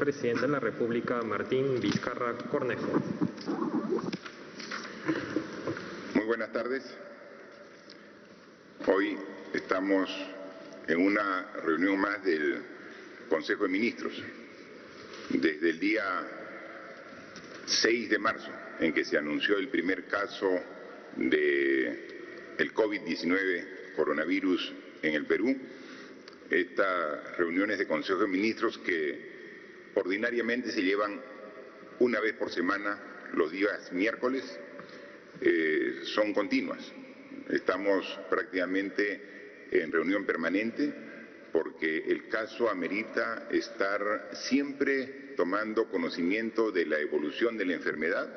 Presidente de la República, Martín Vizcarra Cornejo. Muy buenas tardes. Hoy estamos en una reunión más del Consejo de Ministros. Desde el día 6 de marzo, en que se anunció el primer caso del COVID-19 coronavirus en el Perú, estas reuniones de Consejo de Ministros que ordinariamente se llevan una vez por semana, los días miércoles, son continuas. Estamos prácticamente en reunión permanente porque el caso amerita estar siempre tomando conocimiento de la evolución de la enfermedad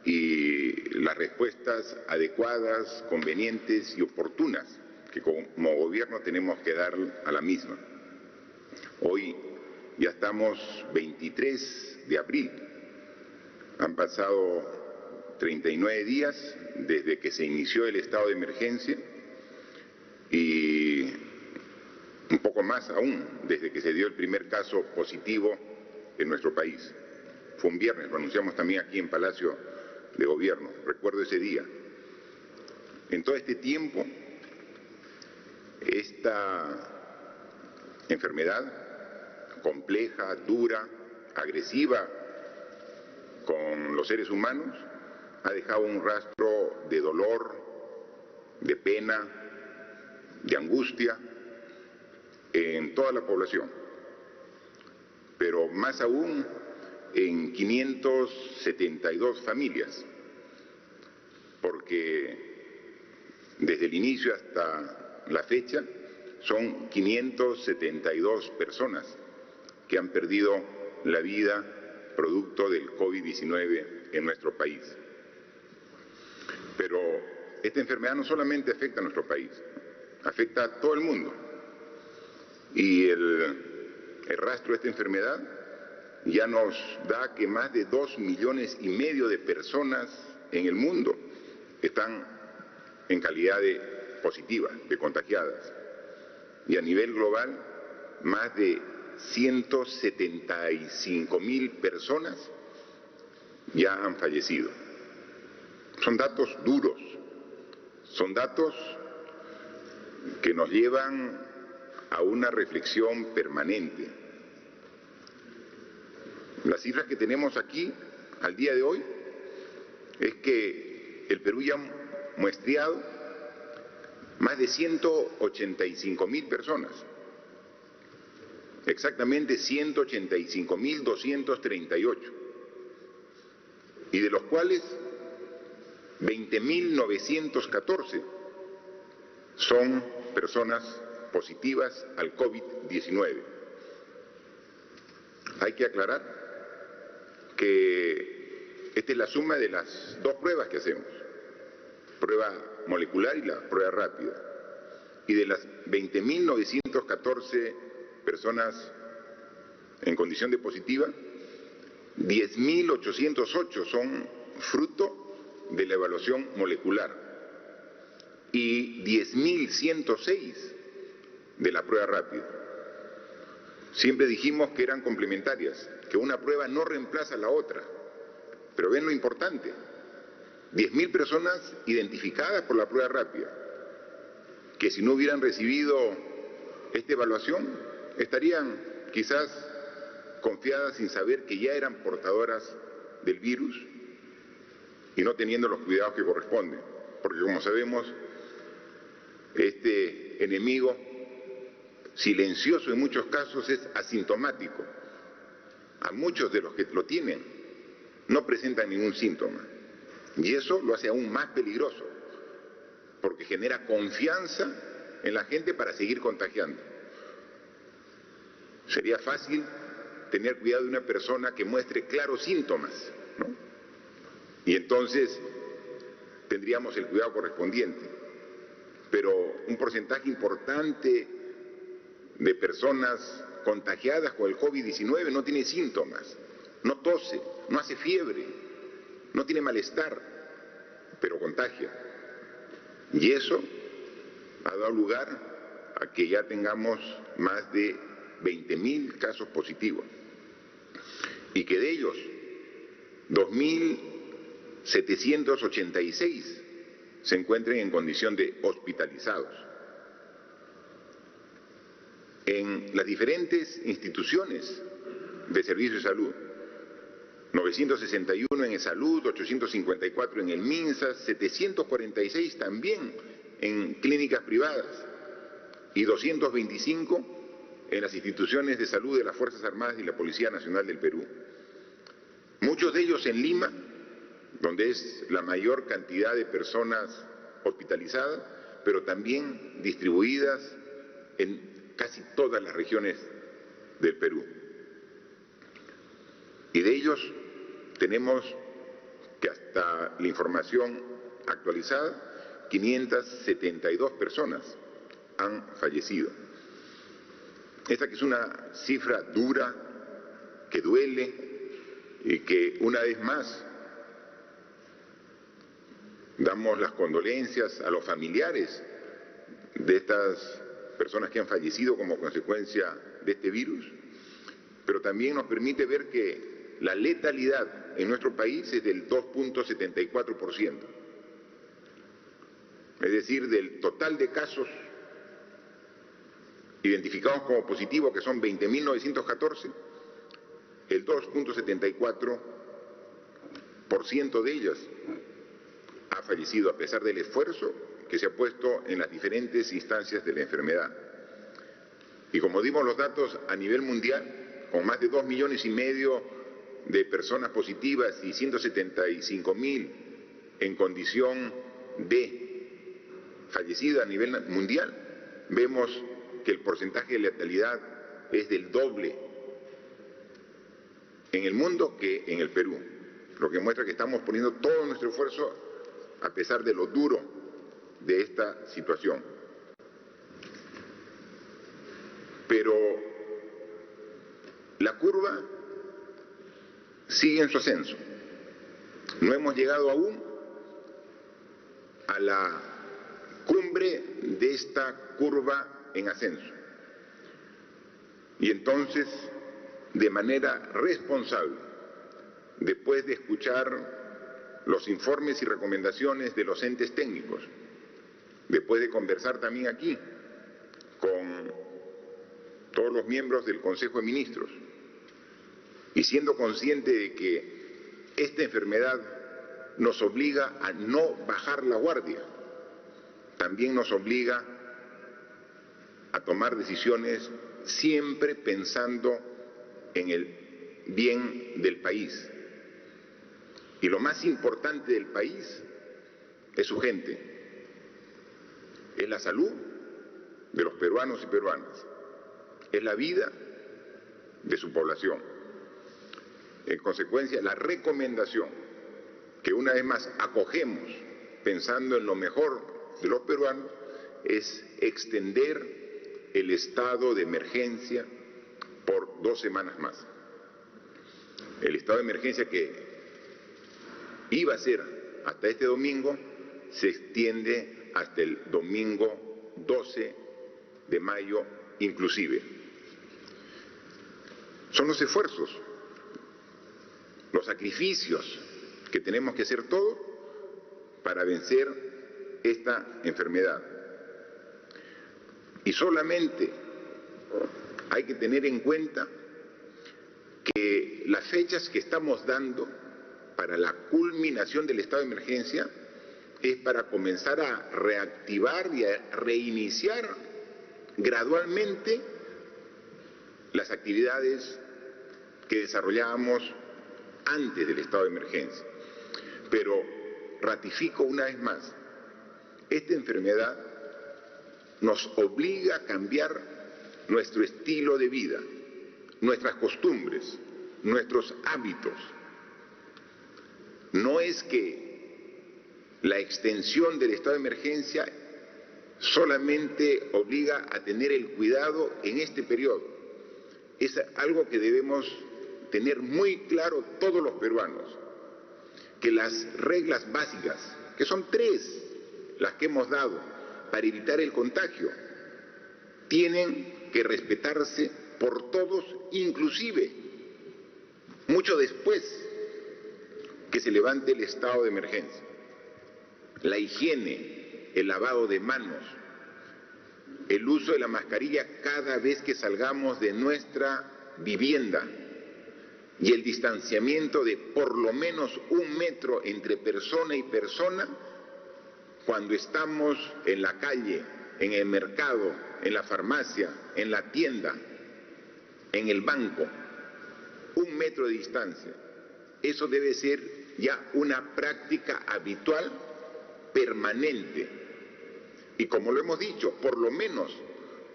y las respuestas adecuadas, convenientes y oportunas que como gobierno tenemos que dar a la misma. Hoy ya estamos 23 de abril. Han pasado 39 días desde que se inició el estado de emergencia y un poco más aún desde que se dio el primer caso positivo en nuestro país. Fue un viernes, lo anunciamos también aquí en Palacio de Gobierno. Recuerdo ese día. En todo este tiempo, esta enfermedad compleja, dura, agresiva con los seres humanos, ha dejado un rastro de dolor, de pena, de angustia en toda la población, pero más aún en 572 familias, porque desde el inicio hasta la fecha son 572 personas que han perdido la vida producto del COVID-19 en nuestro país. Pero esta enfermedad no solamente afecta a nuestro país, afecta a todo el mundo. Y el rastro de esta enfermedad ya nos da que más de 2,5 millones de personas en el mundo están en calidad de positivas, de contagiadas. Y a nivel global, más de 175,000 personas ya han fallecido. Son datos duros, son datos que nos llevan a una reflexión permanente. Las cifras que tenemos aquí al día de hoy es que el Perú ya ha muestreado más de 185,000 personas, exactamente 185,238, y de los cuales 20,914 son personas positivas al COVID-19. Hay que aclarar que esta es la suma de las dos pruebas que hacemos, prueba molecular y la prueba rápida. Y de las 20,914 personas en condición de positiva, 10,808 son fruto de la evaluación molecular y 10,106 de la prueba rápida. Siempre dijimos que eran complementarias, que una prueba no reemplaza a la otra, pero ven lo importante. 10,000 personas identificadas por la prueba rápida, que si no hubieran recibido esta evaluación, estarían quizás confiadas sin saber que ya eran portadoras del virus y no teniendo los cuidados que corresponden, porque como sabemos, este enemigo silencioso en muchos casos es asintomático. A muchos de los que lo tienen no presentan ningún síntoma. Y eso lo hace aún más peligroso, porque genera confianza en la gente para seguir contagiando. Sería fácil tener cuidado de una persona que muestre claros síntomas, ¿no? Y entonces tendríamos el cuidado correspondiente. Pero un porcentaje importante de personas contagiadas con el COVID-19 no tiene síntomas, no tose, no hace fiebre, no tiene malestar, pero contagia. Y eso ha dado lugar a que ya tengamos más de 20,000 casos positivos. y que de ellos 2.786 se encuentren en condición de hospitalizados. En las diferentes instituciones de servicio de salud, 961 en Salud, 854 en el MINSA, 746 también en clínicas privadas y 225 en las instituciones de salud de las Fuerzas Armadas y la Policía Nacional del Perú. Muchos de ellos en Lima, donde es la mayor cantidad de personas hospitalizadas, pero también distribuidas en casi todas las regiones del Perú. Y de ellos tenemos que hasta la información actualizada, 572 personas han fallecido. Esta que es una cifra dura, que duele y que una vez más damos las condolencias a los familiares de estas personas que han fallecido como consecuencia de este virus, pero también nos permite ver que la letalidad en nuestro país es del 2.74%. Es decir, del total de casos identificados como positivos, que son 20.914, el 2.74% de ellas ha fallecido a pesar del esfuerzo que se ha puesto en las diferentes instancias de la enfermedad. Y como dimos los datos a nivel mundial, con más de 2,5 millones de personas positivas y 175.000 en condición de fallecida a nivel mundial, vemos que el porcentaje de letalidad es del doble en el mundo que en el Perú, lo que muestra que estamos poniendo todo nuestro esfuerzo a pesar de lo duro de esta situación. Pero la curva sigue en su ascenso. No hemos llegado aún a la cumbre de esta curva en ascenso. Y entonces, de manera responsable, después de escuchar los informes y recomendaciones de los entes técnicos, después de conversar también aquí con todos los miembros del Consejo de Ministros, y siendo consciente de que esta enfermedad nos obliga a no bajar la guardia, también nos obliga a tomar decisiones siempre pensando en el bien del país. Y lo más importante del país es su gente, es la salud de los peruanos y peruanas, es la vida de su población. En consecuencia, la recomendación que una vez más acogemos pensando en lo mejor de los peruanos es extender el estado de emergencia por 2 semanas más. El estado de emergencia que iba a ser hasta este domingo se extiende hasta el domingo 12 de mayo inclusive. Son los esfuerzos, los sacrificios que tenemos que hacer todos para vencer esta enfermedad. Y solamente hay que tener en cuenta que las fechas que estamos dando para la culminación del estado de emergencia es para comenzar a reactivar y a reiniciar gradualmente las actividades que desarrollábamos antes del estado de emergencia. Pero ratifico una vez más, esta enfermedad nos obliga a cambiar nuestro estilo de vida, nuestras costumbres, nuestros hábitos. No es que la extensión del estado de emergencia solamente obliga a tener el cuidado en este periodo. Es algo que debemos tener muy claro todos los peruanos, que las reglas básicas, que son 3 las que hemos dado para evitar el contagio, tienen que respetarse por todos, inclusive muchos mucho después que se levante el estado de emergencia. La higiene, el lavado de manos, el uso de la mascarilla cada vez que salgamos de nuestra vivienda y el distanciamiento de por lo menos 1 metro entre persona y persona cuando estamos en la calle, en el mercado, en la farmacia, en la tienda, en el banco. 1 metro de distancia. Eso debe ser ya una práctica habitual, permanente. Y como lo hemos dicho, por lo menos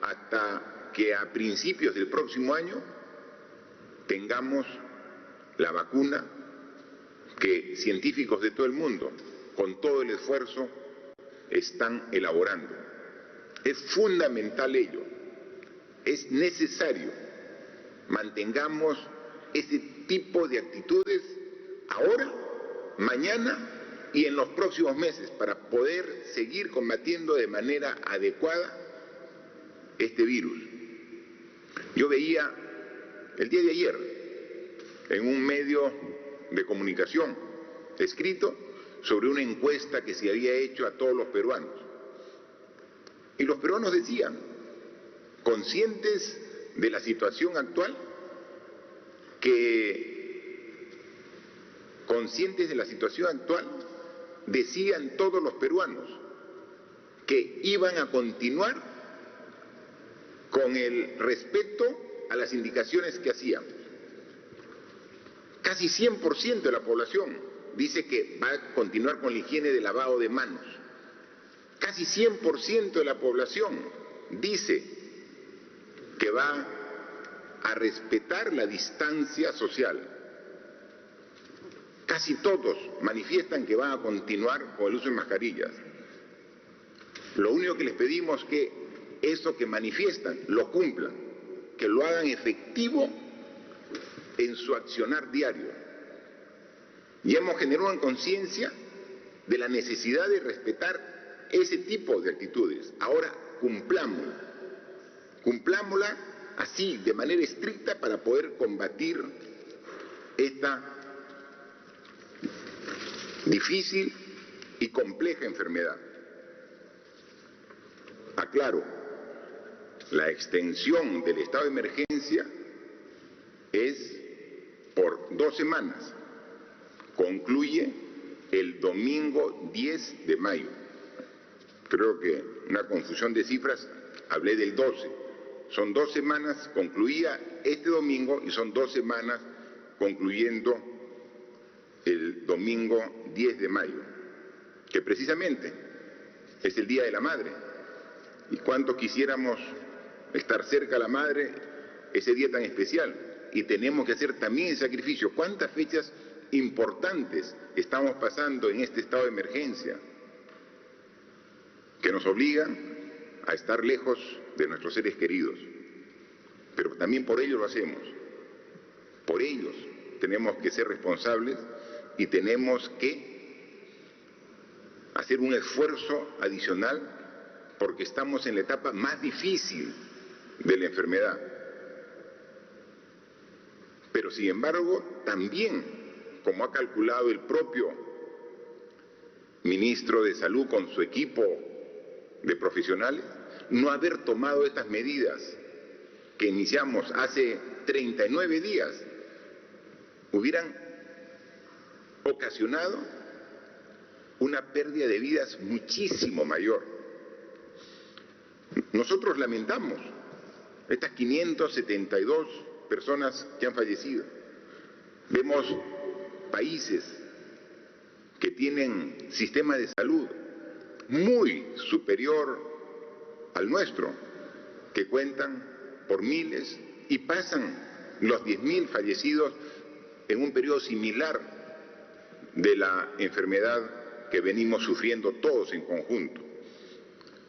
hasta que a principios del próximo año tengamos la vacuna que científicos de todo el mundo, con todo el esfuerzo, están elaborando. Es fundamental ello, es necesario. Mantengamos ese tipo de actitudes ahora, mañana y en los próximos meses para poder seguir combatiendo de manera adecuada este virus. Yo veía el día de ayer en un medio de comunicación escrito sobre una encuesta que se había hecho a todos los peruanos. Y los peruanos decían, conscientes de la situación actual, decían todos los peruanos que iban a continuar con el respeto a las indicaciones que hacíamos. Casi 100% de la población dice que va a continuar con la higiene de lavado de manos. Casi 100% de la población dice que va a respetar la distancia social. Casi todos manifiestan que van a continuar con el uso de mascarillas. Lo único que les pedimos es que eso que manifiestan lo cumplan, que lo hagan efectivo en su accionar diario. Y hemos generado una conciencia de la necesidad de respetar ese tipo de actitudes. Ahora cumplámosla así, de manera estricta, para poder combatir esta difícil y compleja enfermedad. Aclaro, la extensión del estado de emergencia es por 2 semanas. Concluye el domingo 10 de mayo. Creo que una confusión de cifras, hablé del 12. Son 2 semanas, concluía este domingo y son 2 semanas concluyendo el domingo 10 de mayo, que precisamente es el Día de la Madre. Y cuánto quisiéramos estar cerca de la Madre ese día tan especial. Y tenemos que hacer también el sacrificio. ¿Cuántas fechas importantes estamos pasando en este estado de emergencia que nos obligan a estar lejos de nuestros seres queridos? Pero también por ellos lo hacemos. Por ellos tenemos que ser responsables y tenemos que hacer un esfuerzo adicional porque estamos en la etapa más difícil de la enfermedad. Pero sin embargo, también, como ha calculado el propio ministro de Salud con su equipo de profesionales, no haber tomado estas medidas que iniciamos hace 39 días hubieran ocasionado una pérdida de vidas muchísimo mayor. Nosotros lamentamos estas 572 personas que han fallecido. Vemos países que tienen sistema de salud muy superior al nuestro, que cuentan por miles y pasan los 10.000 fallecidos en un periodo similar de la enfermedad que venimos sufriendo todos en conjunto.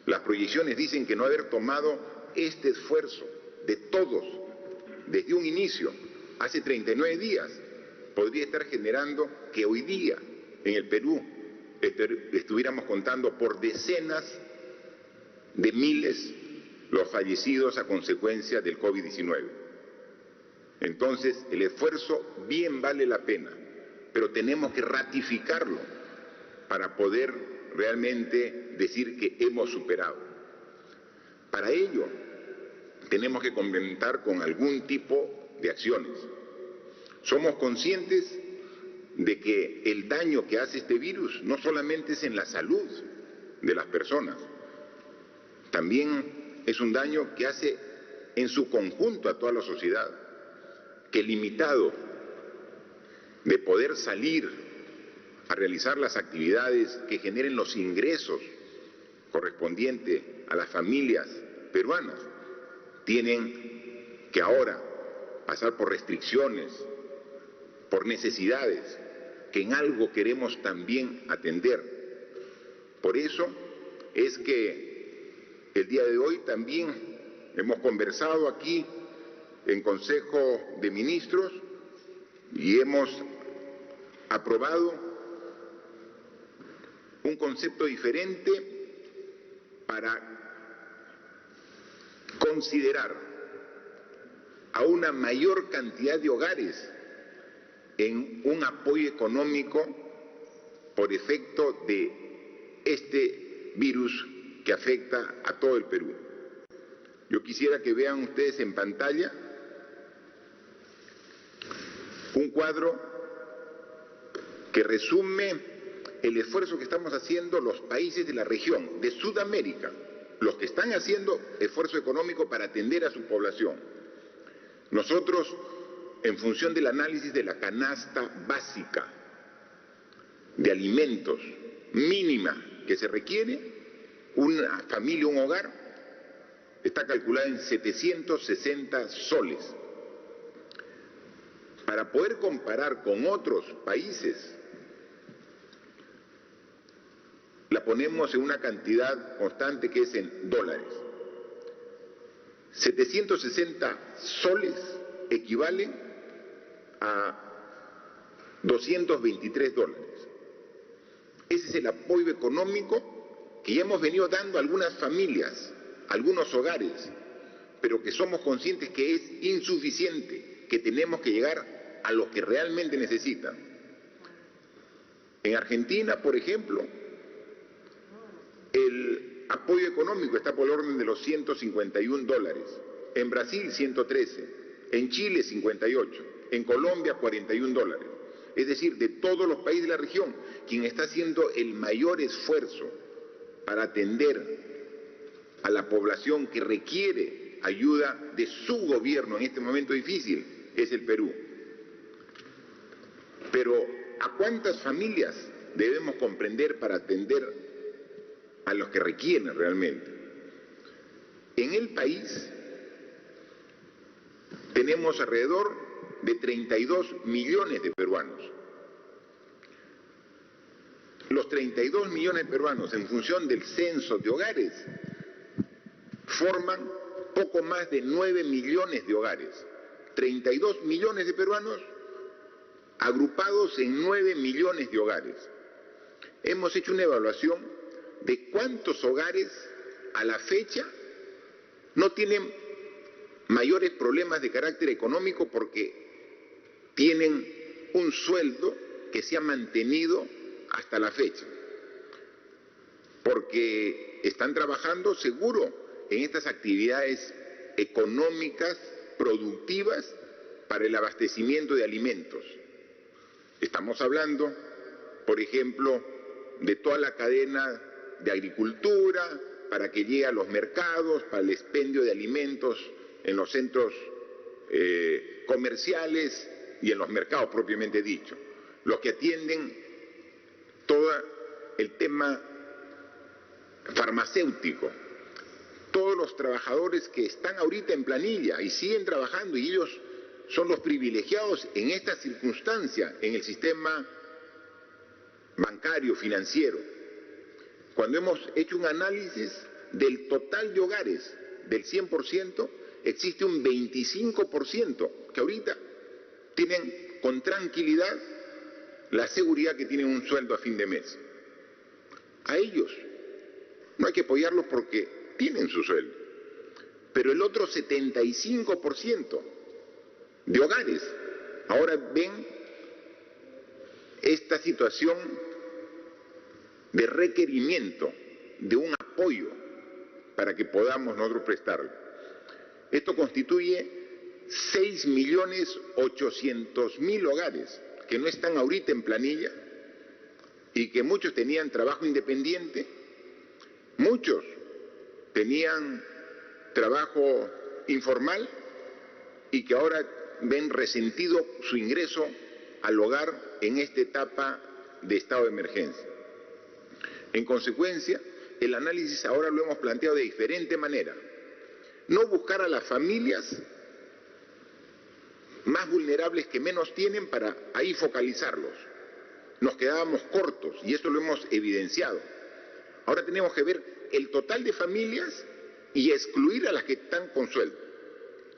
Las proyecciones dicen que no haber tomado este esfuerzo de todos desde un inicio, hace 39 días, podría estar generando que hoy día en el Perú estuviéramos contando por decenas de miles los fallecidos a consecuencia del COVID-19. Entonces, el esfuerzo bien vale la pena, pero tenemos que ratificarlo para poder realmente decir que hemos superado. Para ello, tenemos que complementar con algún tipo de acciones. Somos conscientes de que el daño que hace este virus no solamente es en la salud de las personas, también es un daño que hace en su conjunto a toda la sociedad, que limitado de poder salir a realizar las actividades que generen los ingresos correspondientes a las familias peruanas, tienen que ahora pasar por restricciones, por necesidades que en algo queremos también atender. Por eso es que el día de hoy también hemos conversado aquí en Consejo de Ministros y hemos aprobado un concepto diferente para considerar a una mayor cantidad de hogares en un apoyo económico por efecto de este virus que afecta a todo el Perú. Yo quisiera que vean ustedes en pantalla un cuadro que resume el esfuerzo que estamos haciendo los países de la región, de Sudamérica, los que están haciendo esfuerzo económico para atender a su población. Nosotros, en función del análisis de la canasta básica de alimentos mínima que se requiere, una familia, un hogar, está calculada en 760 soles. Para poder comparar con otros países, la ponemos en una cantidad constante que es en dólares. 760 soles equivalen a 223 dólares. Ese es el apoyo económico que ya hemos venido dando a algunas familias, a algunos hogares, pero que somos conscientes que es insuficiente, que tenemos que llegar a los que realmente necesitan. En Argentina, por ejemplo, el apoyo económico está por el orden de los 151 dólares, en Brasil 113, en Chile 58, en Colombia 41 dólares. Es decir, de todos los países de la región, quien está haciendo el mayor esfuerzo para atender a la población que requiere ayuda de su gobierno en este momento difícil es el Perú. Pero ¿a cuántas familias debemos comprender para atender a los que requieren realmente? En el país tenemos alrededor de 32 millones de peruanos. Los 32 millones de peruanos, en función del censo de hogares, forman poco más de 9 millones de hogares. 32 millones de peruanos agrupados en 9 millones de hogares. Hemos hecho una evaluación de cuántos hogares a la fecha no tienen mayores problemas de carácter económico porque tienen un sueldo que se ha mantenido hasta la fecha, porque están trabajando seguro en estas actividades económicas, productivas, para el abastecimiento de alimentos. Estamos hablando, por ejemplo, de toda la cadena de agricultura, para que llegue a los mercados, para el expendio de alimentos en los centros comerciales y en los mercados propiamente dicho. Los que atienden todo el tema farmacéutico, todos los trabajadores que están ahorita en planilla y siguen trabajando, y ellos son los privilegiados en esta circunstancia en el sistema bancario, financiero. Cuando hemos hecho un análisis del total de hogares, del 100%, existe un 25% que ahorita tienen con tranquilidad la seguridad que tienen un sueldo a fin de mes. A ellos no hay que apoyarlos porque tienen su sueldo, pero el otro 75% de hogares. Ahora ven esta situación de requerimiento de un apoyo para que podamos nosotros prestarlo. Esto constituye 6.800.000 hogares que no están ahorita en planilla y que muchos tenían trabajo independiente, muchos tenían trabajo informal y que ahora ven resentido su ingreso al hogar en esta etapa de estado de emergencia. En consecuencia, el análisis ahora lo hemos planteado de diferente manera. No buscar a las familias más vulnerables que menos tienen para ahí focalizarlos. Nos quedábamos cortos y esto lo hemos evidenciado. Ahora tenemos que ver el total de familias y excluir a las que están con sueldo.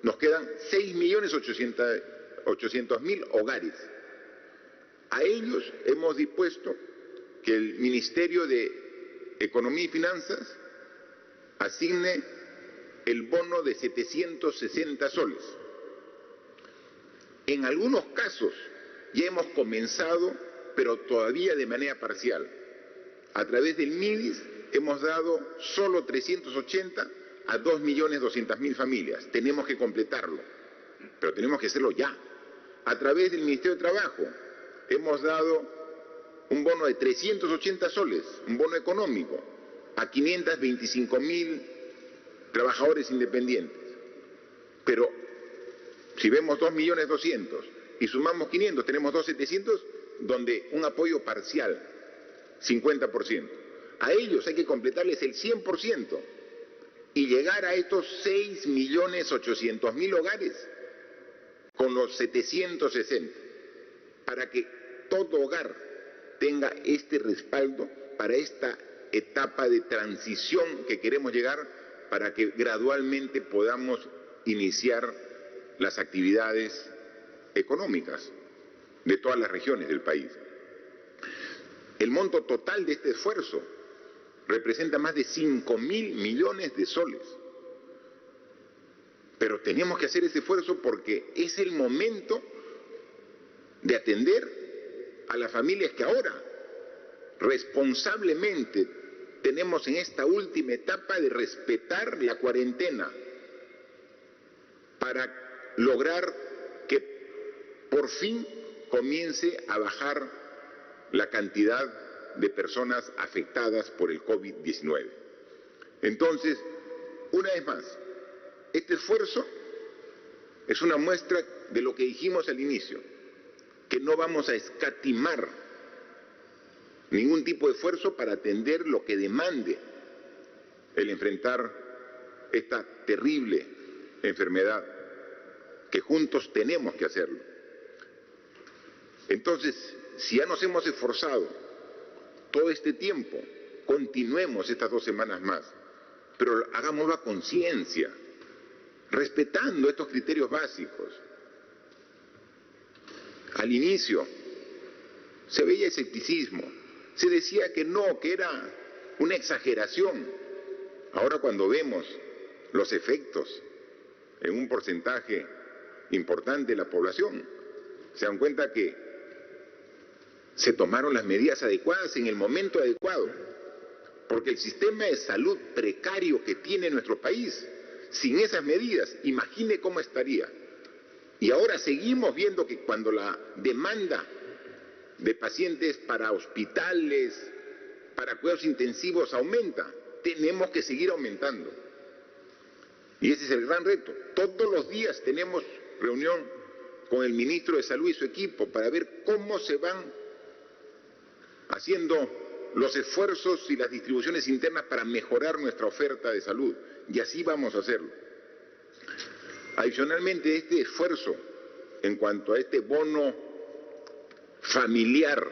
Nos quedan 6.800.000 hogares. A ellos hemos dispuesto que el Ministerio de Economía y Finanzas asigne el bono de 760 soles. En algunos casos ya hemos comenzado, pero todavía de manera parcial. A través del MIDIS hemos dado solo 380 a 2.200.000 familias. Tenemos que completarlo, pero tenemos que hacerlo ya. A través del Ministerio de Trabajo hemos dado un bono de 380 soles, un bono económico, a 525.000 trabajadores independientes. Pero si vemos 2.200.000 y sumamos 500, tenemos 2.700.000, donde un apoyo parcial, 50%. A ellos hay que completarles el 100% y llegar a estos 6.800.000 hogares con los 760, para que todo hogar tenga este respaldo para esta etapa de transición que queremos llegar, para que gradualmente podamos iniciar las actividades económicas de todas las regiones del país. El monto total de este esfuerzo representa más de 5.000 millones de soles. Pero tenemos que hacer ese esfuerzo porque es el momento de atender a las familias que ahora responsablemente tenemos en esta última etapa de respetar la cuarentena para lograr que por fin comience a bajar la cantidad de personas afectadas por el COVID-19. Entonces, una vez más, este esfuerzo es una muestra de lo que dijimos al inicio, que no vamos a escatimar ningún tipo de esfuerzo para atender lo que demande el enfrentar esta terrible enfermedad, que juntos tenemos que hacerlo. Entonces, si ya nos hemos esforzado todo este tiempo, continuemos estas 2 semanas más, pero hagámoslo a conciencia, respetando estos criterios básicos. Al inicio se veía escepticismo, se decía que no, que era una exageración. Ahora cuando vemos los efectos en un porcentaje importante de la población, se dan cuenta que se tomaron las medidas adecuadas en el momento adecuado, porque el sistema de salud precario que tiene nuestro país, sin esas medidas, imagine cómo estaría. Y ahora seguimos viendo que cuando la demanda de pacientes para hospitales, para cuidados intensivos aumenta, tenemos que seguir aumentando. Y ese es el gran reto. Todos los días tenemos reunión con el ministro de Salud y su equipo para ver cómo se van haciendo los esfuerzos y las distribuciones internas para mejorar nuestra oferta de salud. Y así vamos a hacerlo. Adicionalmente, este esfuerzo en cuanto a este bono familiar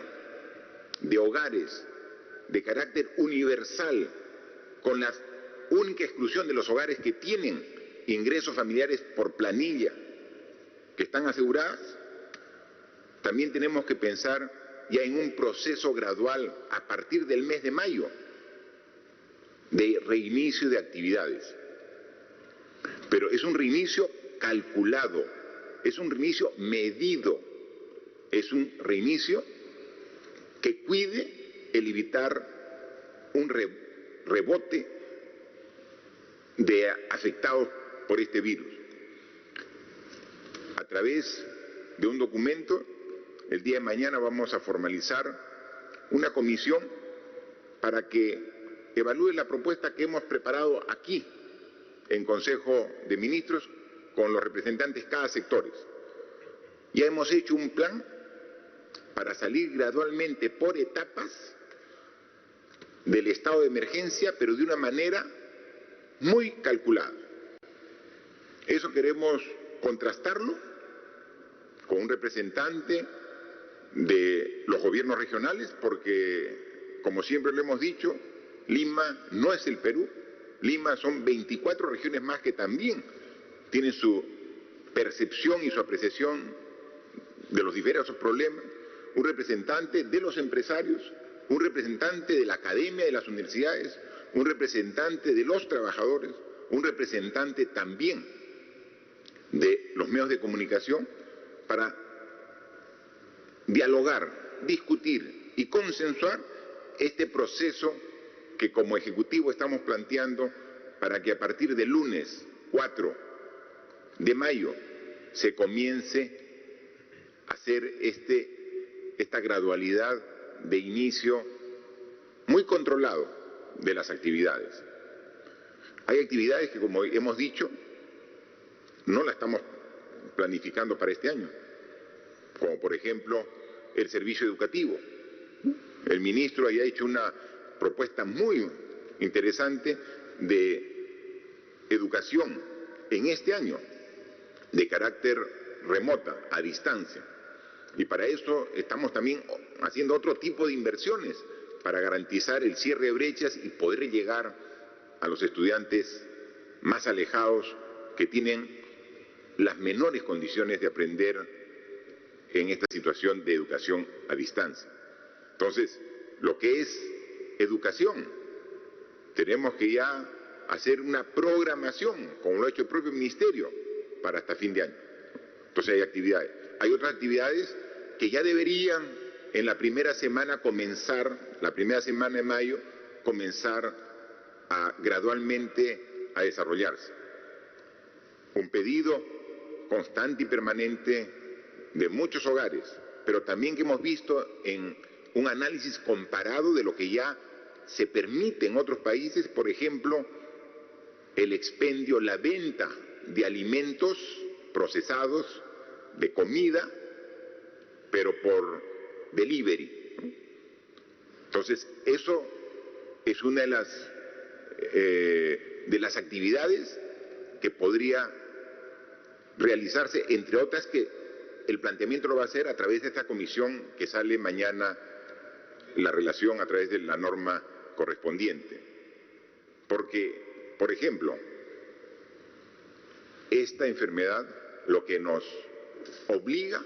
de hogares de carácter universal, con la única exclusión de los hogares que tienen ingresos familiares por planilla, que están aseguradas, también tenemos que pensar ya en un proceso gradual a partir del mes de mayo de reinicio de actividades. Pero es un reinicio calculado, es un reinicio medido, es un reinicio que cuide el evitar un rebote de afectados por este virus. A través de un documento, el día de mañana vamos a formalizar una comisión para que evalúe la propuesta que hemos preparado aquí en Consejo de Ministros con los representantes de cada sector. Ya hemos hecho un plan para salir gradualmente por etapas del estado de emergencia, pero de una manera muy calculada. Eso queremos contrastarlo con un representante de los gobiernos regionales, porque, como siempre lo hemos dicho, Lima no es el Perú. Lima son 24 regiones más que también tienen su percepción y su apreciación de los diversos problemas. Un representante de los empresarios, un representante de la academia, de las universidades, un representante de los trabajadores, un representante también de los medios de comunicación, para dialogar, discutir y consensuar este proceso que como Ejecutivo estamos planteando para que a partir del lunes 4 de mayo se comience a hacer esta gradualidad de inicio muy controlado de las actividades. Hay actividades que, como hemos dicho, no la estamos planificando para este año, como por ejemplo el servicio educativo. El ministro haya hecho una propuesta muy interesante de educación en este año, de carácter remota, a distancia. Y para eso estamos también haciendo otro tipo de inversiones para garantizar el cierre de brechas y poder llegar a los estudiantes más alejados que tienen las menores condiciones de aprender en esta situación de educación a distancia. Entonces, lo que es educación, tenemos que ya hacer una programación, como lo ha hecho el propio Ministerio, para hasta fin de año. Entonces hay actividades. Hay otras actividades que ya deberían en la primera semana comenzar, la primera semana de mayo, comenzar gradualmente a desarrollarse. Un pedido constante y permanente de muchos hogares, pero también que hemos visto en un análisis comparado de lo que ya se permite en otros países, por ejemplo, el expendio, la venta de alimentos procesados, de comida, pero por delivery. Entonces, eso es una de las actividades que podría realizarse, entre otras que el planteamiento lo va a hacer a través de esta comisión que sale mañana, la relación a través de la norma correspondiente. Porque, por ejemplo, esta enfermedad lo que nos obliga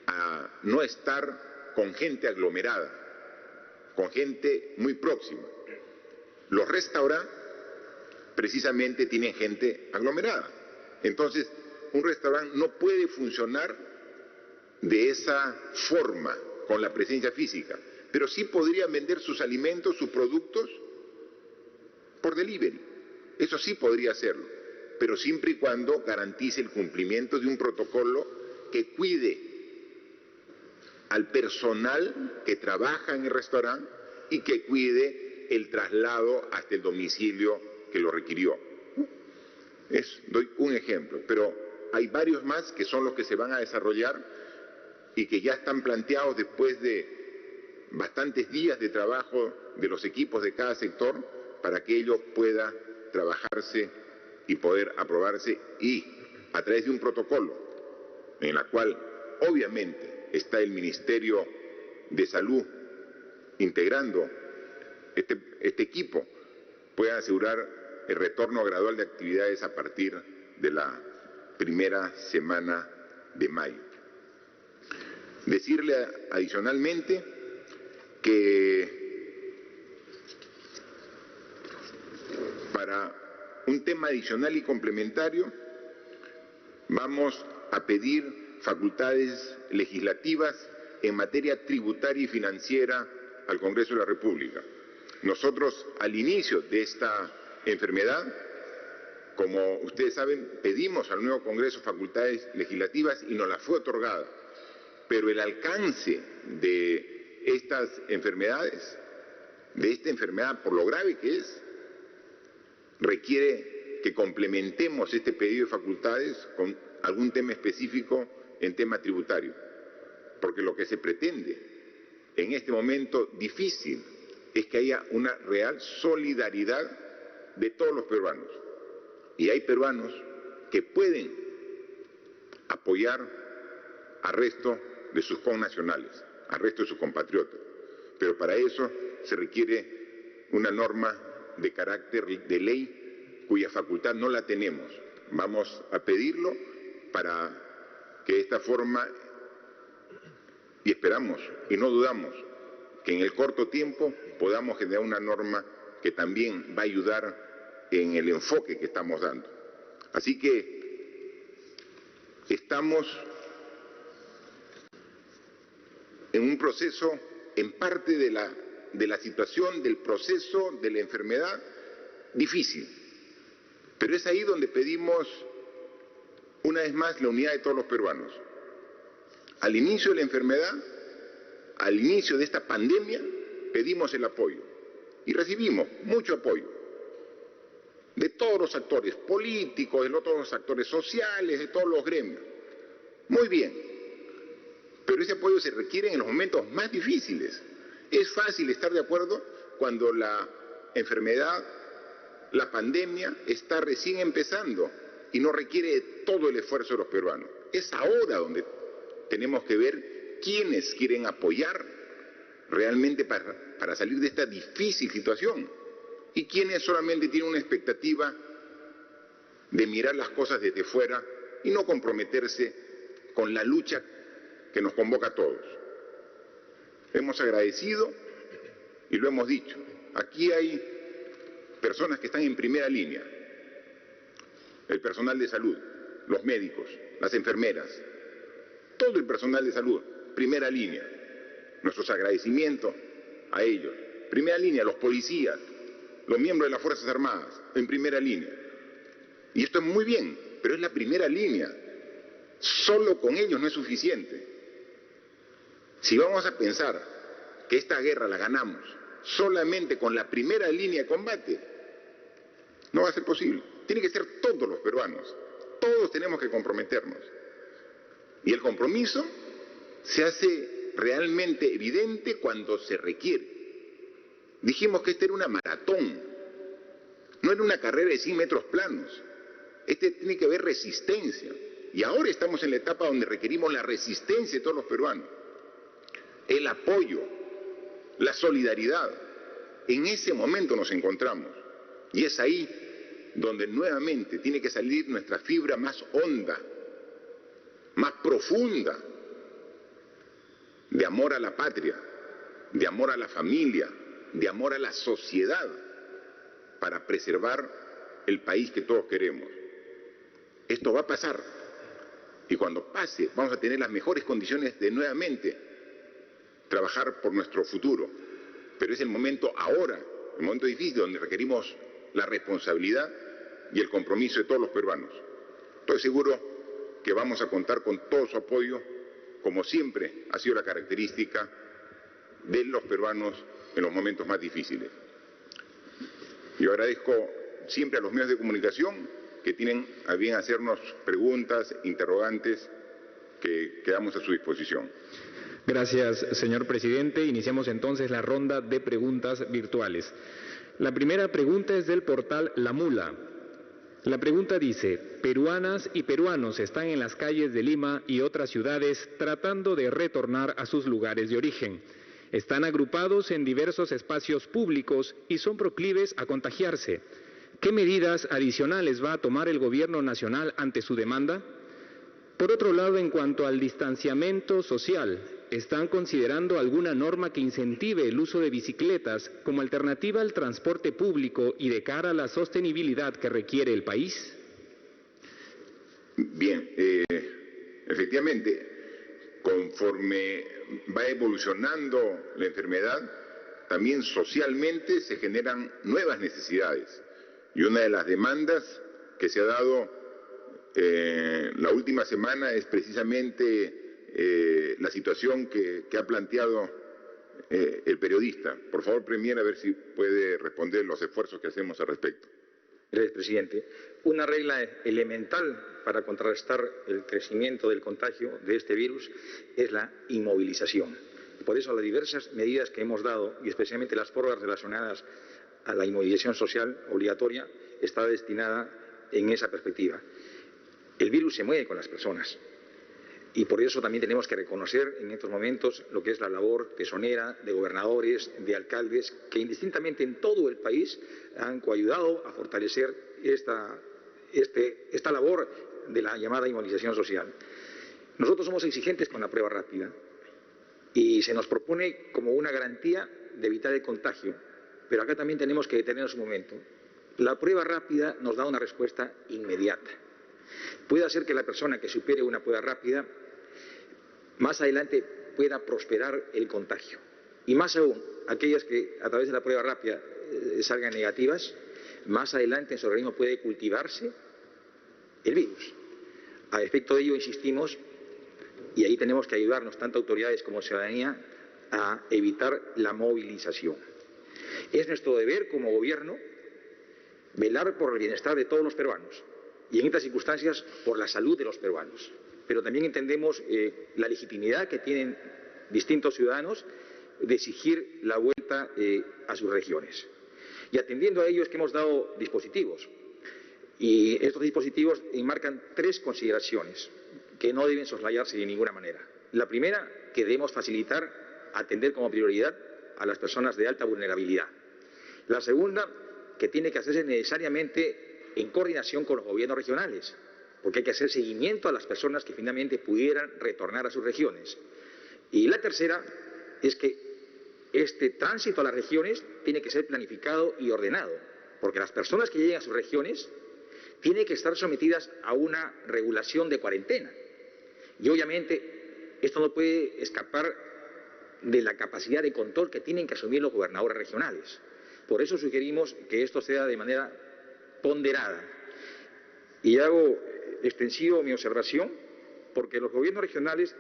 a no estar con gente aglomerada, con gente muy próxima. Los restaurantes precisamente tienen gente aglomerada. Entonces, un restaurante no puede funcionar de esa forma con la presencia física, pero sí podría vender sus alimentos, sus productos por delivery. Eso sí podría hacerlo, pero siempre y cuando garantice el cumplimiento de un protocolo que cuide al personal que trabaja en el restaurante y que cuide el traslado hasta el domicilio que lo requirió. Doy un ejemplo, pero hay varios más que son los que se van a desarrollar y que ya están planteados después de bastantes días de trabajo de los equipos de cada sector para que ello pueda trabajarse y poder aprobarse, y a través de un protocolo en la cual obviamente está el Ministerio de Salud integrando este equipo, pueda asegurar el retorno gradual de actividades a partir de la primera semana de mayo. Decirle adicionalmente que para un tema adicional y complementario vamos a pedir facultades legislativas en materia tributaria y financiera al Congreso de la República. Nosotros, al inicio de esta enfermedad, como ustedes saben, pedimos al nuevo Congreso facultades legislativas y nos las fue otorgada. Pero el alcance de estas enfermedades, de esta enfermedad por lo grave que es, requiere que complementemos este pedido de facultades con algún tema específico en tema tributario. Porque lo que se pretende en este momento difícil es que haya una real solidaridad de todos los peruanos. Y hay peruanos que pueden apoyar al resto de sus connacionales, al resto de sus compatriotas. Pero para eso se requiere una norma de carácter de ley cuya facultad no la tenemos. Vamos a pedirlo para que de esta forma, y esperamos y no dudamos, que en el corto tiempo podamos generar una norma que también va a ayudar en el enfoque que estamos dando. Así que estamos en un proceso, en parte de la situación, del proceso de la enfermedad, difícil. Pero es ahí donde pedimos, una vez más, la unidad de todos los peruanos. Al inicio de la enfermedad, al inicio de esta pandemia, pedimos el apoyo. Y recibimos mucho apoyo de todos los actores políticos, de todos los actores sociales, de todos los gremios. Muy bien, pero ese apoyo se requiere en los momentos más difíciles. Es fácil estar de acuerdo cuando la enfermedad, la pandemia, está recién empezando y no requiere todo el esfuerzo de los peruanos. Es ahora donde tenemos que ver quiénes quieren apoyar realmente para salir de esta difícil situación. Y quienes solamente tienen una expectativa de mirar las cosas desde fuera y no comprometerse con la lucha que nos convoca a todos. Hemos agradecido y lo hemos dicho. Aquí hay personas que están en primera línea. El personal de salud, los médicos, las enfermeras, todo el personal de salud, primera línea. Nuestros agradecimientos a ellos. Primera línea, los policías, los miembros de las Fuerzas Armadas, en primera línea. Y esto es muy bien, pero es la primera línea. Solo con ellos no es suficiente. Si vamos a pensar que esta guerra la ganamos solamente con la primera línea de combate, no va a ser posible. Tiene que ser todos los peruanos. Todos tenemos que comprometernos. Y el compromiso se hace realmente evidente cuando se requiere. Dijimos que esta era una maratón, no era una carrera de 100 metros planos. Tiene que haber resistencia. Y ahora estamos en la etapa donde requerimos la resistencia de todos los peruanos. El apoyo, la solidaridad. En ese momento nos encontramos. Y es ahí donde nuevamente tiene que salir nuestra fibra más honda, más profunda, de amor a la patria, de amor a la familia, de amor a la sociedad, para preservar el país que todos queremos. Esto va a pasar, y cuando pase vamos a tener las mejores condiciones de nuevamente trabajar por nuestro futuro. Pero es el momento ahora, el momento difícil, donde requerimos la responsabilidad y el compromiso de todos los peruanos. Estoy seguro que vamos a contar con todo su apoyo, como siempre ha sido la característica de los peruanos en los momentos más difíciles. Yo agradezco siempre a los medios de comunicación que tienen a bien hacernos preguntas, interrogantes, que quedamos a su disposición. Gracias, señor presidente. Iniciamos entonces la ronda de preguntas virtuales. La primera pregunta es del portal La Mula. La pregunta dice: peruanas y peruanos están en las calles de Lima y otras ciudades tratando de retornar a sus lugares de origen. Están agrupados en diversos espacios públicos y son proclives a contagiarse. ¿Qué medidas adicionales va a tomar el gobierno nacional ante su demanda? Por otro lado, en cuanto al distanciamiento social, ¿están considerando alguna norma que incentive el uso de bicicletas como alternativa al transporte público y de cara a la sostenibilidad que requiere el país? Bien, Efectivamente, conforme va evolucionando la enfermedad, también socialmente se generan nuevas necesidades. Y una de las demandas que se ha dado la última semana es precisamente la situación que ha planteado el periodista. Por favor, Premier, a ver si puede responder los esfuerzos que hacemos al respecto. Gracias, presidente. Una regla elemental para contrarrestar el crecimiento del contagio de este virus es la inmovilización. Por eso las diversas medidas que hemos dado, y especialmente las prórrogas relacionadas a la inmovilización social obligatoria, está destinada en esa perspectiva. El virus se mueve con las personas y por eso también tenemos que reconocer en estos momentos lo que es la labor tesonera de gobernadores, de alcaldes, que indistintamente en todo el país han coayudado a fortalecer esta labor de la llamada inmovilización social. Nosotros somos exigentes con la prueba rápida y se nos propone como una garantía de evitar el contagio, pero acá también tenemos que detenernos un momento. La prueba rápida nos da una respuesta inmediata. Puede hacer que la persona que supere una prueba rápida más adelante pueda prosperar el contagio. Y más aún, aquellas que a través de la prueba rápida salgan negativas, más adelante en su organismo puede cultivarse el virus. A efecto de ello, insistimos, y ahí tenemos que ayudarnos, tanto autoridades como ciudadanía, a evitar la movilización. Es nuestro deber como gobierno velar por el bienestar de todos los peruanos y en estas circunstancias por la salud de los peruanos. Pero también entendemos la legitimidad que tienen distintos ciudadanos de exigir la vuelta a sus regiones. Y atendiendo a ello es que hemos dado dispositivos. Y estos dispositivos enmarcan 3 consideraciones que no deben soslayarse de ninguna manera. La primera, que debemos facilitar, atender como prioridad a las personas de alta vulnerabilidad. La segunda, que tiene que hacerse necesariamente en coordinación con los gobiernos regionales, porque hay que hacer seguimiento a las personas que finalmente pudieran retornar a sus regiones. Y la tercera es que este tránsito a las regiones tiene que ser planificado y ordenado, porque las personas que lleguen a sus regiones tienen que estar sometidas a una regulación de cuarentena. Y obviamente esto no puede escapar de la capacidad de control que tienen que asumir los gobernadores regionales. Por eso sugerimos que esto sea de manera ponderada. Y hago extensivo mi observación porque los gobiernos regionales,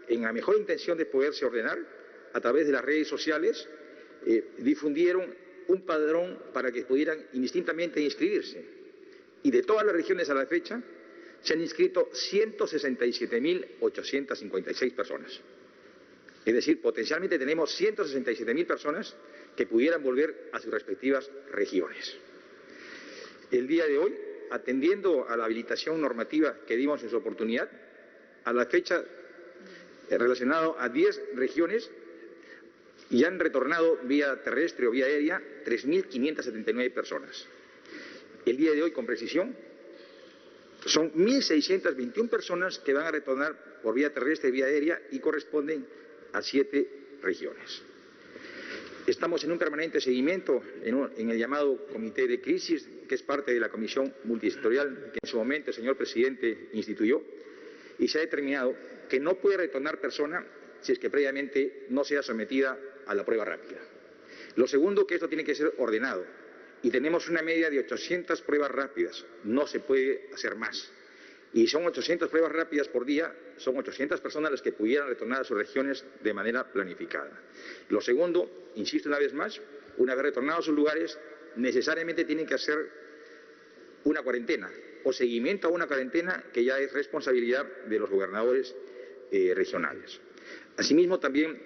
en la mejor intención de poderse ordenar, a través de las redes sociales, difundieron un padrón para que pudieran indistintamente inscribirse. Y de todas las regiones a la fecha, se han inscrito 167.856 personas. Es decir, potencialmente tenemos 167.000 personas que pudieran volver a sus respectivas regiones. El día de hoy, atendiendo a la habilitación normativa que dimos en su oportunidad, a la fecha relacionado a 10 regiones y han retornado vía terrestre o vía aérea 3.579 personas. El día de hoy, con precisión, son 1.621 personas que van a retornar por vía terrestre y vía aérea y corresponden a 7 regiones. Estamos en un permanente seguimiento en el llamado Comité de Crisis, que es parte de la Comisión Multisectorial que en su momento el señor presidente instituyó, y se ha determinado que no puede retornar persona si es que previamente no sea sometida a la prueba rápida. Lo segundo, que esto tiene que ser ordenado. Y tenemos una media de 800 pruebas rápidas, no se puede hacer más. Y son 800 pruebas rápidas por día, son 800 personas las que pudieran retornar a sus regiones de manera planificada. Lo segundo, insisto una vez más, una vez retornado a sus lugares, necesariamente tienen que hacer una cuarentena o seguimiento a una cuarentena que ya es responsabilidad de los gobernadores regionales. Asimismo, también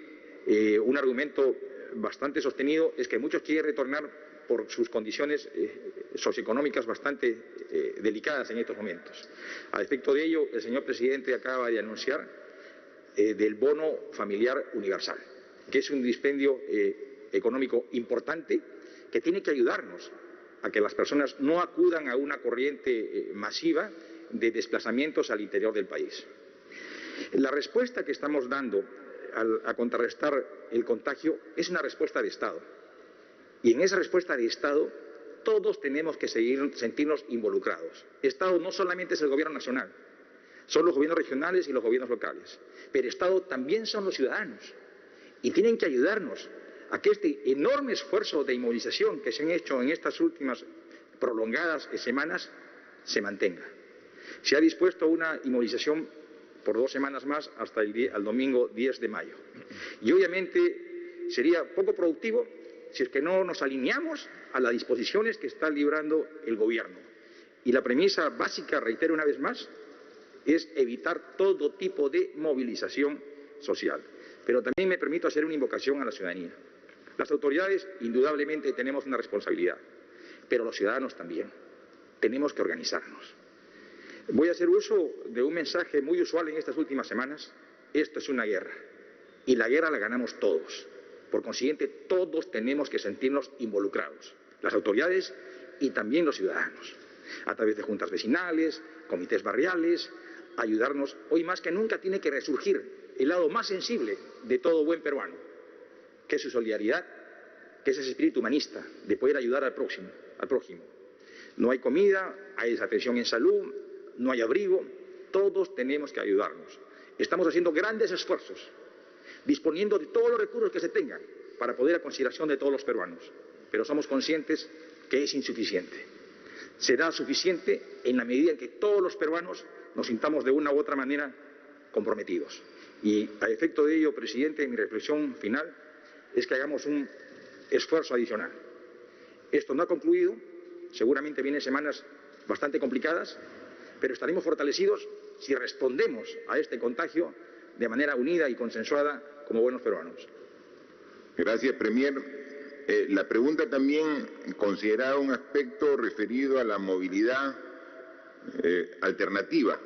un argumento bastante sostenido es que muchos quieren retornar por sus condiciones socioeconómicas bastante delicadas en estos momentos. A efecto de ello, el señor presidente acaba de anunciar del bono familiar universal, que es un dispendio económico importante que tiene que ayudarnos a que las personas no acudan a una corriente masiva de desplazamientos al interior del país. La respuesta que estamos dando a contrarrestar el contagio es una respuesta de Estado. Y en esa respuesta de Estado, todos tenemos que sentirnos involucrados. Estado no solamente es el Gobierno nacional, Son los gobiernos regionales y los gobiernos locales. Pero Estado también son los ciudadanos. Y tienen que ayudarnos a que este enorme esfuerzo de inmovilización que se han hecho en estas últimas prolongadas semanas se mantenga. Se ha dispuesto una inmovilización por 2 semanas más hasta el domingo 10 de mayo. Y obviamente sería poco productivo si es que no nos alineamos a las disposiciones que está librando el Gobierno. Y la premisa básica, reitero una vez más, es evitar todo tipo de movilización social. Pero también me permito hacer una invocación a la ciudadanía. Las autoridades indudablemente tenemos una responsabilidad, pero los ciudadanos también. Tenemos que organizarnos. Voy a hacer uso de un mensaje muy usual en estas últimas semanas. Esto es una guerra y la guerra la ganamos todos. Por consiguiente, todos tenemos que sentirnos involucrados, las autoridades y también los ciudadanos, a través de juntas vecinales, comités barriales, ayudarnos. Hoy más que nunca tiene que resurgir el lado más sensible de todo buen peruano, que es su solidaridad, que es ese espíritu humanista de poder ayudar al prójimo. No hay comida, hay desatención en salud, no hay abrigo, todos tenemos que ayudarnos. Estamos haciendo grandes esfuerzos, disponiendo de todos los recursos que se tengan para poder a consideración de todos los peruanos, pero somos conscientes que es insuficiente. Será suficiente en la medida en que todos los peruanos nos sintamos de una u otra manera comprometidos. Y a efecto de ello, presidente, mi reflexión final es que hagamos un esfuerzo adicional. Esto no ha concluido, seguramente vienen semanas bastante complicadas, pero estaremos fortalecidos si respondemos a este contagio de manera unida y consensuada como buenos peruanos. Gracias, Premier. La pregunta también consideraba un aspecto referido a la movilidad alternativa.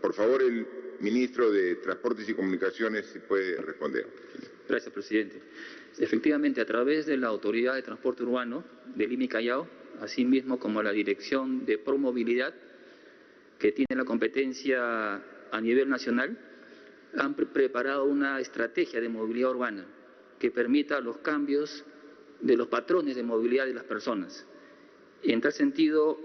Por favor, el ministro de Transportes y Comunicaciones si puede responder. Gracias, presidente. Efectivamente, a través de la Autoridad de Transporte Urbano de Lima y Callao, asimismo como la Dirección de Promovilidad, que tiene la competencia a nivel nacional, han preparado una estrategia de movilidad urbana que permita los cambios de los patrones de movilidad de las personas. En tal sentido,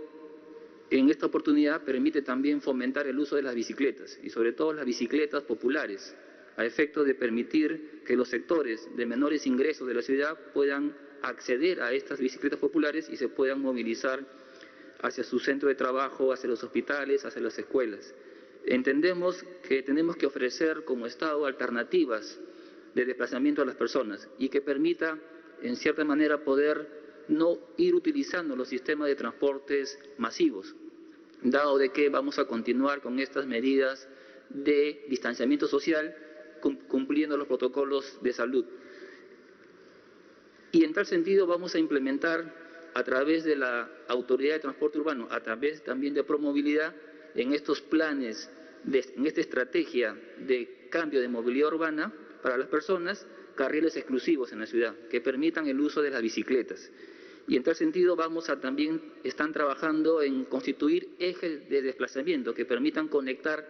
en esta oportunidad permite también fomentar el uso de las bicicletas y sobre todo las bicicletas populares, a efecto de permitir que los sectores de menores ingresos de la ciudad puedan acceder a estas bicicletas populares y se puedan movilizar hacia su centro de trabajo, hacia los hospitales, hacia las escuelas. Entendemos que tenemos que ofrecer como Estado alternativas de desplazamiento a las personas y que permita, en cierta manera, poder no ir utilizando los sistemas de transportes masivos, dado de que vamos a continuar con estas medidas de distanciamiento social, cumpliendo los protocolos de salud. Y en tal sentido vamos a implementar a través de la Autoridad de Transporte Urbano, a través también de Promovilidad, en estos planes, en esta estrategia de cambio de movilidad urbana para las personas, carriles exclusivos en la ciudad, que permitan el uso de las bicicletas. Y en tal sentido están trabajando en constituir ejes de desplazamiento que permitan conectar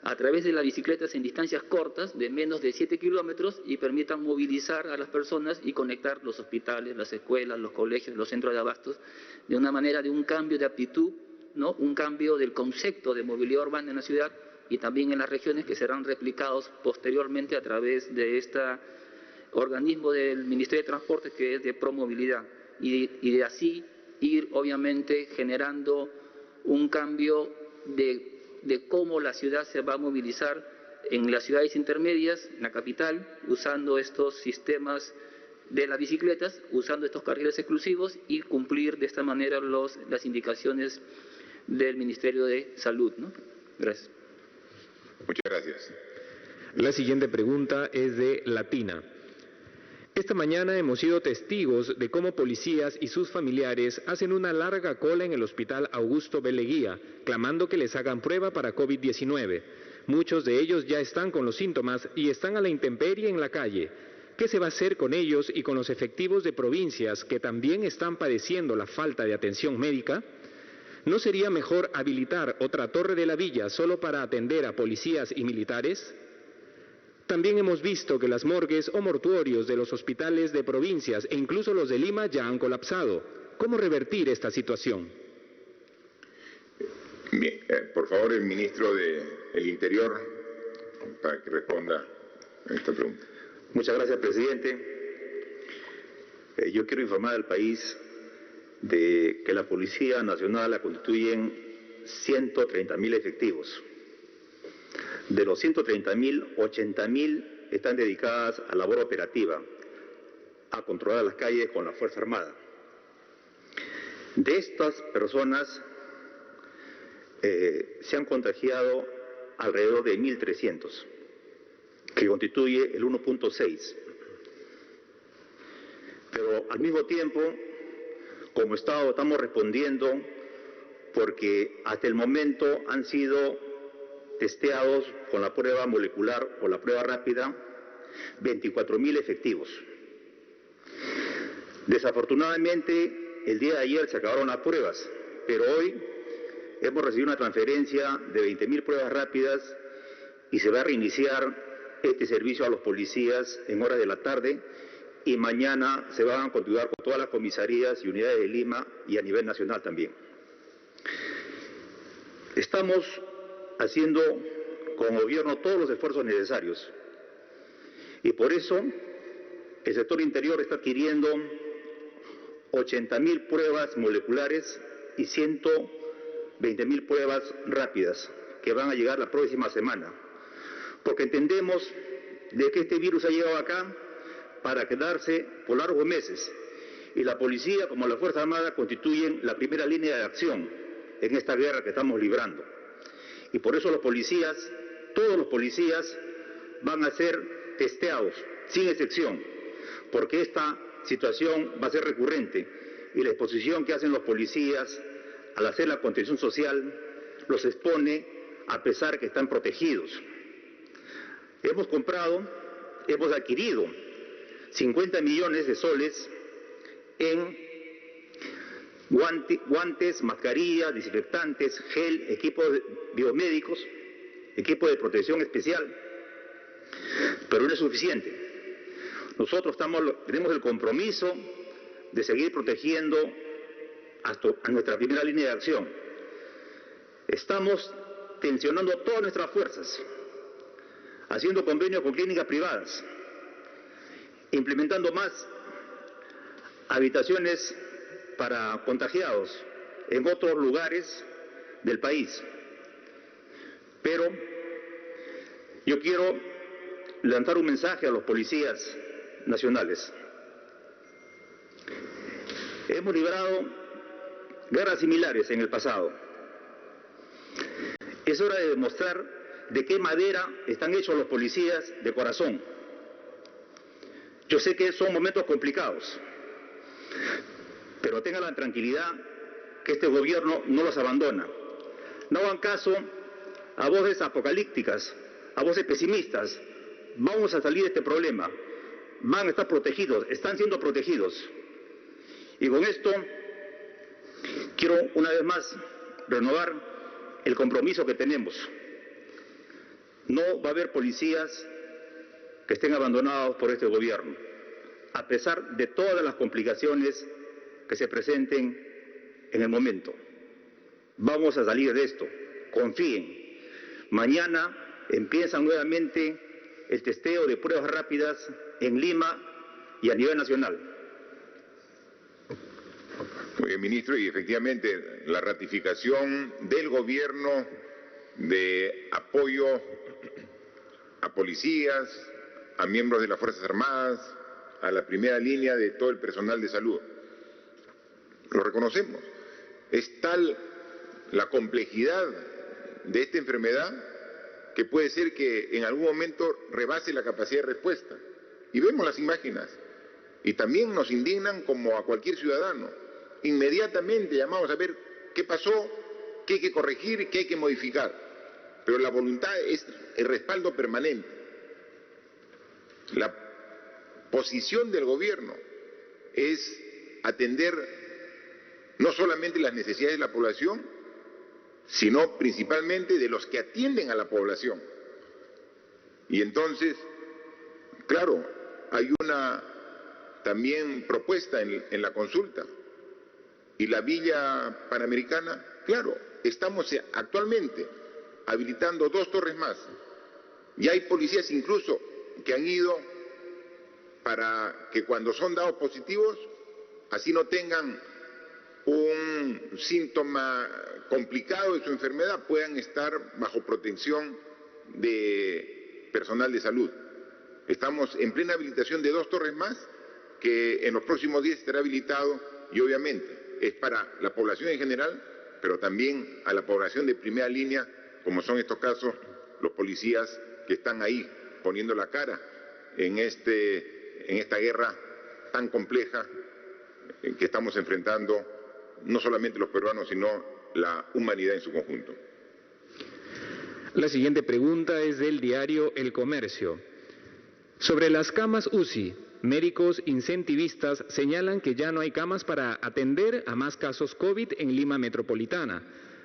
a través de las bicicletas en distancias cortas de menos de 7 kilómetros y permitan movilizar a las personas y conectar los hospitales, las escuelas, los colegios, los centros de abastos, de una manera de un cambio de aptitud, ¿no? Un cambio del concepto de movilidad urbana en la ciudad y también en las regiones, que serán replicados posteriormente a través de este organismo del Ministerio de Transporte, que es de Promovilidad, y de así ir obviamente generando un cambio de cómo la ciudad se va a movilizar en las ciudades intermedias, en la capital, usando estos sistemas de las bicicletas, usando estos carriles exclusivos y cumplir de esta manera las indicaciones del Ministerio de Salud, ¿no? Gracias. Muchas gracias. La siguiente pregunta es de Latina. Esta mañana hemos sido testigos de cómo policías y sus familiares hacen una larga cola en el Hospital Augusto B. Leguía, clamando que les hagan prueba para COVID-19. Muchos de ellos ya están con los síntomas y están a la intemperie en la calle. ¿Qué se va a hacer con ellos y con los efectivos de provincias que también están padeciendo la falta de atención médica? ¿No sería mejor habilitar otra torre de la villa solo para atender a policías y militares? También hemos visto que las morgues o mortuorios de los hospitales de provincias e incluso los de Lima ya han colapsado. ¿Cómo revertir esta situación? Bien, por favor, el ministro del Interior, para que responda a esta pregunta. Muchas gracias, presidente. Yo quiero informar al país de que la Policía Nacional la constituyen 130.000 efectivos. De los 130.000, 80.000 están dedicadas a labor operativa, a controlar las calles con la Fuerza Armada. De estas personas se han contagiado alrededor de 1.300, que constituye el 1.6. Pero al mismo tiempo, como Estado, estamos respondiendo porque hasta el momento han sido testeados con la prueba molecular o la prueba rápida 24.000 efectivos. Desafortunadamente, el día de ayer se acabaron las pruebas, pero hoy hemos recibido una transferencia de 20.000 pruebas rápidas y se va a reiniciar este servicio a los policías en horas de la tarde y mañana se van a continuar con todas las comisarías y unidades de Lima y a nivel nacional también. Estamos haciendo como gobierno todos los esfuerzos necesarios y por eso el sector interior está adquiriendo 80.000 pruebas moleculares y 120.000 pruebas rápidas que van a llegar la próxima semana, porque entendemos de que este virus ha llegado acá para quedarse por largos meses y la policía como la Fuerza Armada constituyen la primera línea de acción en esta guerra que estamos librando. Y por eso los policías, todos los policías van a ser testeados, sin excepción, porque esta situación va a ser recurrente y la exposición que hacen los policías al hacer la contención social los expone a pesar que están protegidos. Hemos adquirido 50 millones de soles en guantes, mascarillas, desinfectantes, gel, equipos biomédicos, equipo de protección especial, pero no es suficiente. Nosotros tenemos el compromiso de seguir protegiendo a nuestra primera línea de acción. Estamos tensionando todas nuestras fuerzas, haciendo convenios con clínicas privadas, implementando más habitaciones para contagiados en otros lugares del país. Pero yo quiero lanzar un mensaje a los policías nacionales. Hemos librado guerras similares en el pasado. Es hora de demostrar de qué madera están hechos los policías de corazón. Yo sé que son momentos complicados, pero tengan la tranquilidad que este gobierno no los abandona. No hagan caso a voces apocalípticas, a voces pesimistas. Vamos a salir de este problema. Van a estar protegidos, están siendo protegidos. Y con esto quiero una vez más renovar el compromiso que tenemos. No va a haber policías que estén abandonados por este gobierno, a pesar de todas las complicaciones que se presenten en el momento. Vamos a salir de esto, confíen. Mañana empieza nuevamente el testeo de pruebas rápidas en Lima y a nivel nacional. Muy bien, ministro, y efectivamente la ratificación del gobierno de apoyo a policías, a miembros de las Fuerzas Armadas, a la primera línea de todo el personal de salud. Lo reconocemos. Es tal la complejidad de esta enfermedad que puede ser que en algún momento rebase la capacidad de respuesta. Y vemos las imágenes. Y también nos indignan como a cualquier ciudadano. Inmediatamente llamamos a ver qué pasó, qué hay que corregir, qué hay que modificar. Pero la voluntad es el respaldo permanente. La posición del gobierno es atender no solamente las necesidades de la población, sino principalmente de los que atienden a la población. Y entonces, claro, hay una también propuesta en la consulta. Y la Villa Panamericana, claro, estamos actualmente habilitando 2 torres más. Ya hay policías incluso que han ido para que cuando son dados positivos, así no tengan un síntoma complicado de su enfermedad, puedan estar bajo protección de personal de salud. Estamos en plena habilitación de 2 torres más, que en los próximos días estará habilitado, y obviamente es para la población en general, pero también a la población de primera línea, como son estos casos, los policías que están ahí poniendo la cara en esta guerra tan compleja que estamos enfrentando, no solamente los peruanos, sino la humanidad en su conjunto. La siguiente pregunta es del diario El Comercio. Sobre las camas UCI, médicos incentivistas señalan que ya no hay camas para atender a más casos COVID en Lima Metropolitana.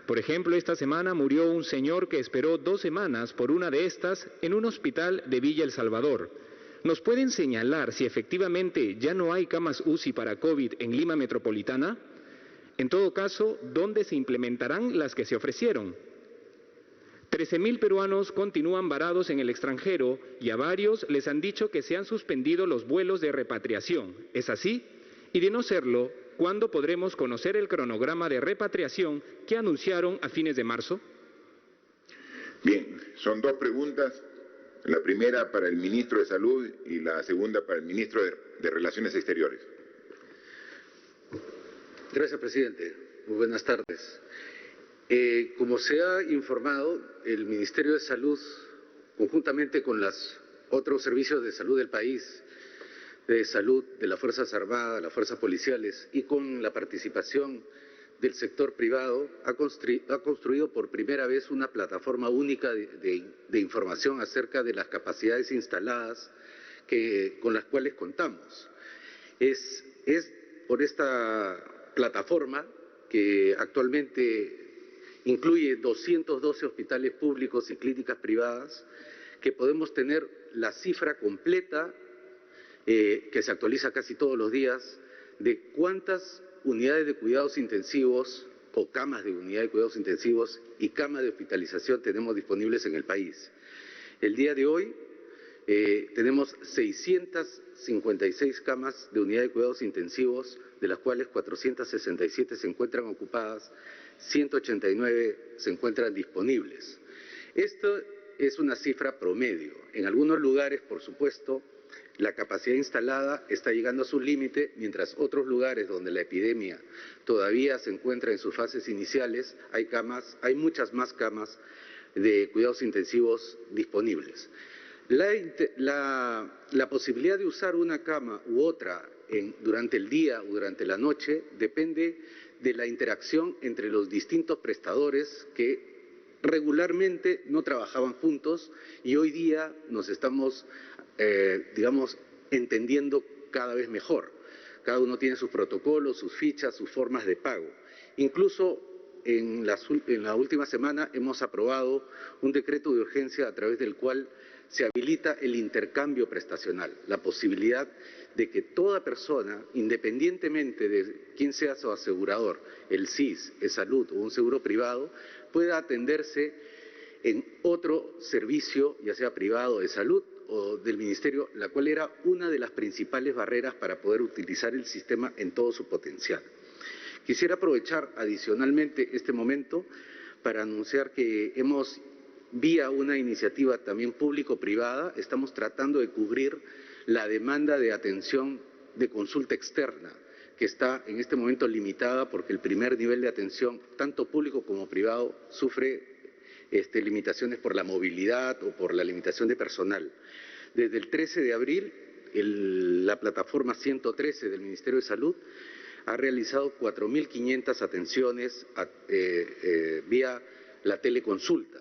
Por ejemplo, esta semana murió un señor que esperó 2 semanas por una de estas en un hospital de Villa El Salvador. ¿Nos pueden señalar si efectivamente ya no hay camas UCI para COVID en Lima Metropolitana? En todo caso, ¿dónde se implementarán las que se ofrecieron? 13.000 peruanos continúan varados en el extranjero y a varios les han dicho que se han suspendido los vuelos de repatriación. ¿Es así? Y de no serlo, ¿cuándo podremos conocer el cronograma de repatriación que anunciaron a fines de marzo? Bien, son 2 preguntas. La primera para el ministro de Salud y la segunda para el ministro de Relaciones Exteriores. Gracias, presidente. Muy buenas tardes. Como se ha informado, el Ministerio de Salud, conjuntamente con los otros servicios de salud del país, de salud de las Fuerzas Armadas, las Fuerzas Policiales y con la participación del sector privado, ha construido por primera vez una plataforma única de información acerca de las capacidades instaladas con las cuales contamos. Es por esta plataforma, que actualmente incluye 212 hospitales públicos y clínicas privadas, que podemos tener la cifra completa, que se actualiza casi todos los días, de cuántas unidades de cuidados intensivos o camas de unidad de cuidados intensivos y camas de hospitalización tenemos disponibles en el país. El día de hoy tenemos 656 camas de unidad de cuidados intensivos, de las cuales 467 se encuentran ocupadas, 189 se encuentran disponibles. Esto es una cifra promedio. En algunos lugares, por supuesto, la capacidad instalada está llegando a su límite, mientras otros lugares donde la epidemia todavía se encuentra en sus fases iniciales, hay muchas más camas de cuidados intensivos disponibles. La posibilidad de usar una cama u otra durante el día o durante la noche depende de la interacción entre los distintos prestadores que regularmente no trabajaban juntos y hoy día nos estamos, entendiendo cada vez mejor. Cada uno tiene sus protocolos, sus fichas, sus formas de pago. Incluso en la última semana hemos aprobado un decreto de urgencia a través del cual se habilita el intercambio prestacional, la posibilidad de que toda persona, independientemente de quién sea su asegurador, el SIS, el Salud o un seguro privado, pueda atenderse en otro servicio, ya sea privado de salud o del Ministerio, la cual era una de las principales barreras para poder utilizar el sistema en todo su potencial. Quisiera aprovechar adicionalmente este momento para anunciar que vía una iniciativa también público-privada, estamos tratando de cubrir la demanda de atención de consulta externa, que está en este momento limitada porque el primer nivel de atención, tanto público como privado, sufre limitaciones por la movilidad o por la limitación de personal. Desde el 13 de abril, la plataforma 113 del Ministerio de Salud ha realizado 4.500 atenciones vía la teleconsulta.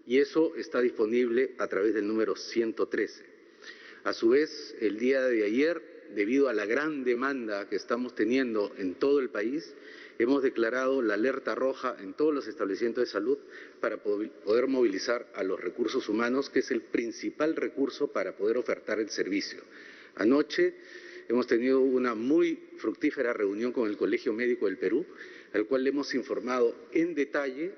Y eso está disponible a través del número 113. A su vez, el día de ayer, debido a la gran demanda que estamos teniendo en todo el país, hemos declarado la alerta roja en todos los establecimientos de salud para poder movilizar a los recursos humanos, que es el principal recurso para poder ofertar el servicio. Anoche hemos tenido una muy fructífera reunión con el Colegio Médico del Perú al cual le hemos informado en detalle,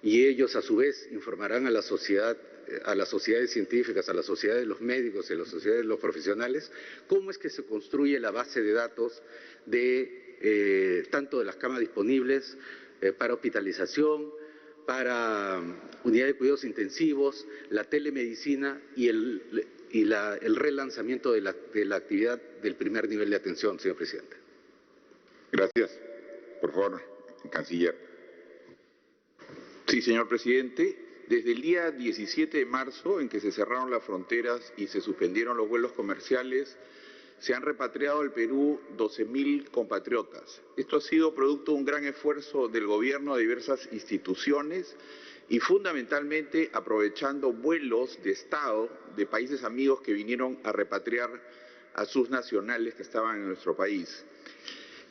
y ellos a su vez informarán a la sociedad, a las sociedades científicas, a la sociedad de los médicos y a la sociedad de los profesionales, cómo es que se construye la base de datos de tanto de las camas disponibles para hospitalización, para unidad de cuidados intensivos, la telemedicina y el relanzamiento de la actividad del primer nivel de atención, señor presidente. Gracias. Por favor, canciller. Sí, señor presidente. Desde el día 17 de marzo, en que se cerraron las fronteras y se suspendieron los vuelos comerciales, se han repatriado al Perú 12.000 compatriotas. Esto ha sido producto de un gran esfuerzo del gobierno de diversas instituciones y fundamentalmente aprovechando vuelos de Estado de países amigos que vinieron a repatriar a sus nacionales que estaban en nuestro país.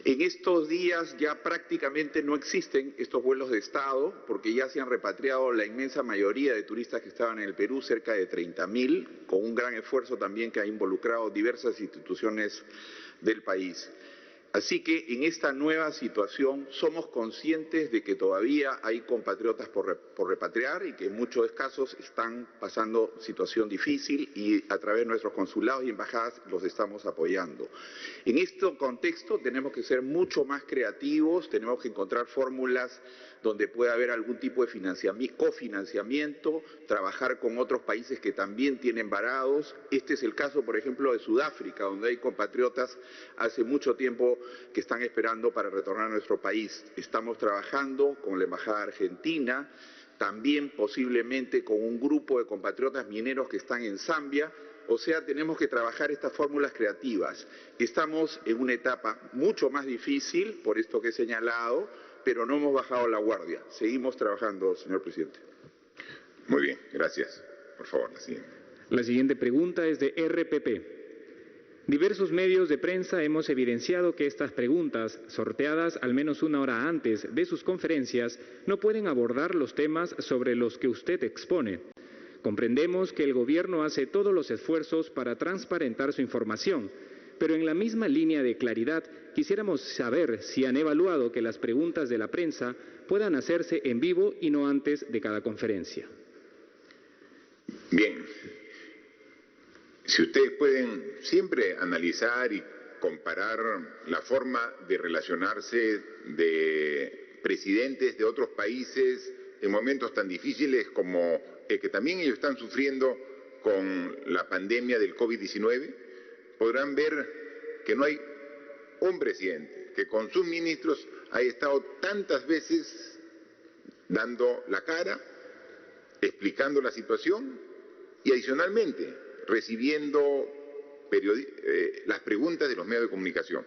En estos días ya prácticamente no existen estos vuelos de Estado porque ya se han repatriado la inmensa mayoría de turistas que estaban en el Perú, cerca de 30.000, con un gran esfuerzo también que ha involucrado diversas instituciones del país. Así que en esta nueva situación somos conscientes de que todavía hay compatriotas por repatriar y que en muchos casos están pasando situación difícil y a través de nuestros consulados y embajadas los estamos apoyando. En este contexto tenemos que ser mucho más creativos, tenemos que encontrar fórmulas donde pueda haber algún tipo de cofinanciamiento, trabajar con otros países que también tienen varados. Este es el caso, por ejemplo, de Sudáfrica, donde hay compatriotas hace mucho tiempo que están esperando para retornar a nuestro país. Estamos trabajando con la Embajada Argentina, también posiblemente con un grupo de compatriotas mineros que están en Zambia. O sea, tenemos que trabajar estas fórmulas creativas. Estamos en una etapa mucho más difícil, por esto que he señalado, pero no hemos bajado la guardia. Seguimos trabajando, señor presidente. Muy bien, gracias. Por favor, la siguiente. La siguiente pregunta es de RPP. Diversos medios de prensa hemos evidenciado que estas preguntas, sorteadas al menos una hora antes de sus conferencias, no pueden abordar los temas sobre los que usted expone. Comprendemos que el Gobierno hace todos los esfuerzos para transparentar su información, pero en la misma línea de claridad quisiéramos saber si han evaluado que las preguntas de la prensa puedan hacerse en vivo y no antes de cada conferencia. Bien. Si ustedes pueden siempre analizar y comparar la forma de relacionarse de presidentes de otros países en momentos tan difíciles como el que también ellos están sufriendo con la pandemia del COVID-19, podrán ver que no hay un presidente que con sus ministros haya estado tantas veces dando la cara, explicando la situación y adicionalmente recibiendo las preguntas de los medios de comunicación.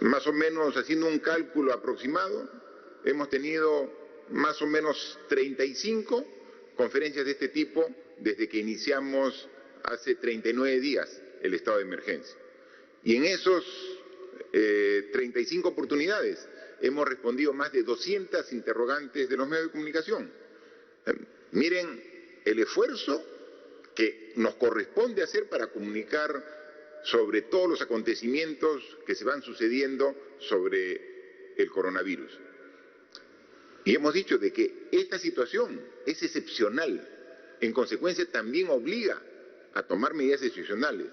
Más o menos, haciendo un cálculo aproximado, hemos tenido más o menos 35 conferencias de este tipo desde que iniciamos hace 39 días el estado de emergencia. Y en esos 35 oportunidades hemos respondido más de 200 interrogantes de los medios de comunicación. Miren el esfuerzo que nos corresponde hacer para comunicar sobre todos los acontecimientos que se van sucediendo sobre el coronavirus. Y hemos dicho de que esta situación es excepcional, en consecuencia también obliga a tomar medidas excepcionales.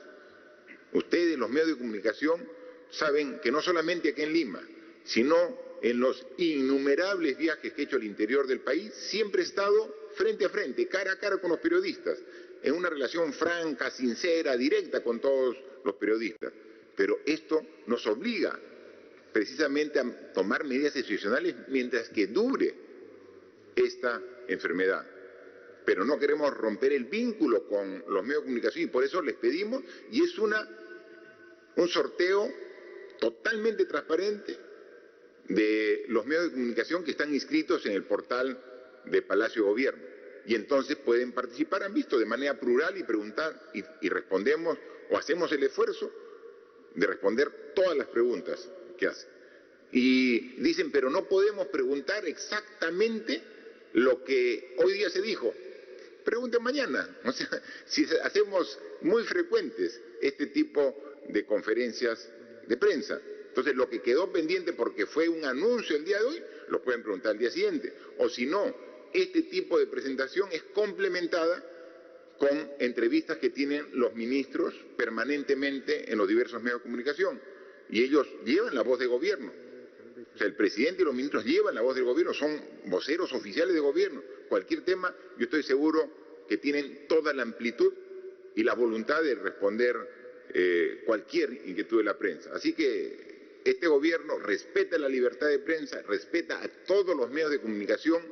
Ustedes, los medios de comunicación, saben que no solamente aquí en Lima, sino en los innumerables viajes que he hecho al interior del país, siempre he estado frente a frente, cara a cara con los periodistas, en una relación franca, sincera, directa con todos los periodistas. Pero esto nos obliga precisamente a tomar medidas excepcionales mientras que dure esta enfermedad. Pero no queremos romper el vínculo con los medios de comunicación y por eso les pedimos, y es un sorteo totalmente transparente de los medios de comunicación que están inscritos en el portal de Palacio de Gobierno. Y entonces pueden participar, han visto, de manera plural y preguntar, y respondemos o hacemos el esfuerzo de responder todas las preguntas que hacen. Y dicen, pero no podemos preguntar exactamente lo que hoy día se dijo. Pregunten mañana. O sea, si hacemos muy frecuentes este tipo de conferencias de prensa, Entonces, lo que quedó pendiente porque fue un anuncio el día de hoy, lo pueden preguntar al día siguiente. O si no, este tipo de presentación es complementada con entrevistas que tienen los ministros permanentemente en los diversos medios de comunicación. Y ellos llevan la voz de gobierno. O sea, el presidente y los ministros llevan la voz del gobierno, son voceros oficiales de gobierno. Cualquier tema, yo estoy seguro que tienen toda la amplitud y la voluntad de responder cualquier inquietud de la prensa. Así que este gobierno respeta la libertad de prensa, respeta a todos los medios de comunicación,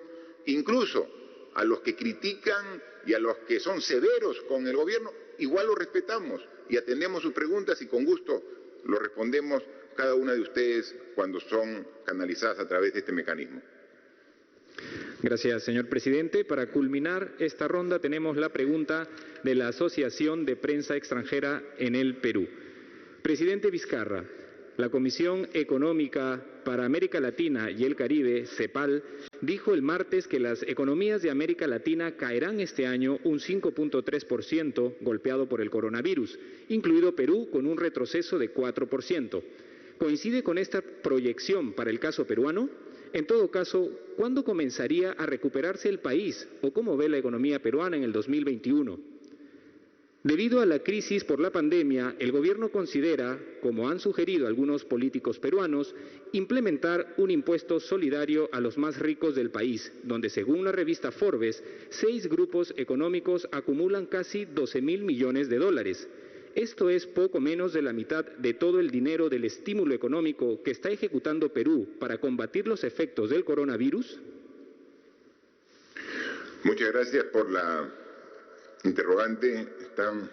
incluso a los que critican y a los que son severos con el gobierno, igual lo respetamos y atendemos sus preguntas y con gusto lo respondemos cada una de ustedes cuando son canalizadas a través de este mecanismo. Gracias, señor presidente. Para culminar esta ronda tenemos la pregunta de la Asociación de Prensa Extranjera en el Perú. Presidente Vizcarra, la Comisión Económica para América Latina y el Caribe, CEPAL, dijo el martes que las economías de América Latina caerán este año un 5.3% golpeado por el coronavirus, incluido Perú con un retroceso de 4%. ¿Coincide con esta proyección para el caso peruano? En todo caso, ¿cuándo comenzaría a recuperarse el país o cómo ve la economía peruana en el 2021? Debido a la crisis por la pandemia, el gobierno considera, como han sugerido algunos políticos peruanos, implementar un impuesto solidario a los más ricos del país, donde según la revista Forbes, 6 grupos económicos acumulan casi 12.000 millones de dólares. Esto es poco menos de la mitad de todo el dinero del estímulo económico que está ejecutando Perú para combatir los efectos del coronavirus. Muchas gracias por la interrogante. Están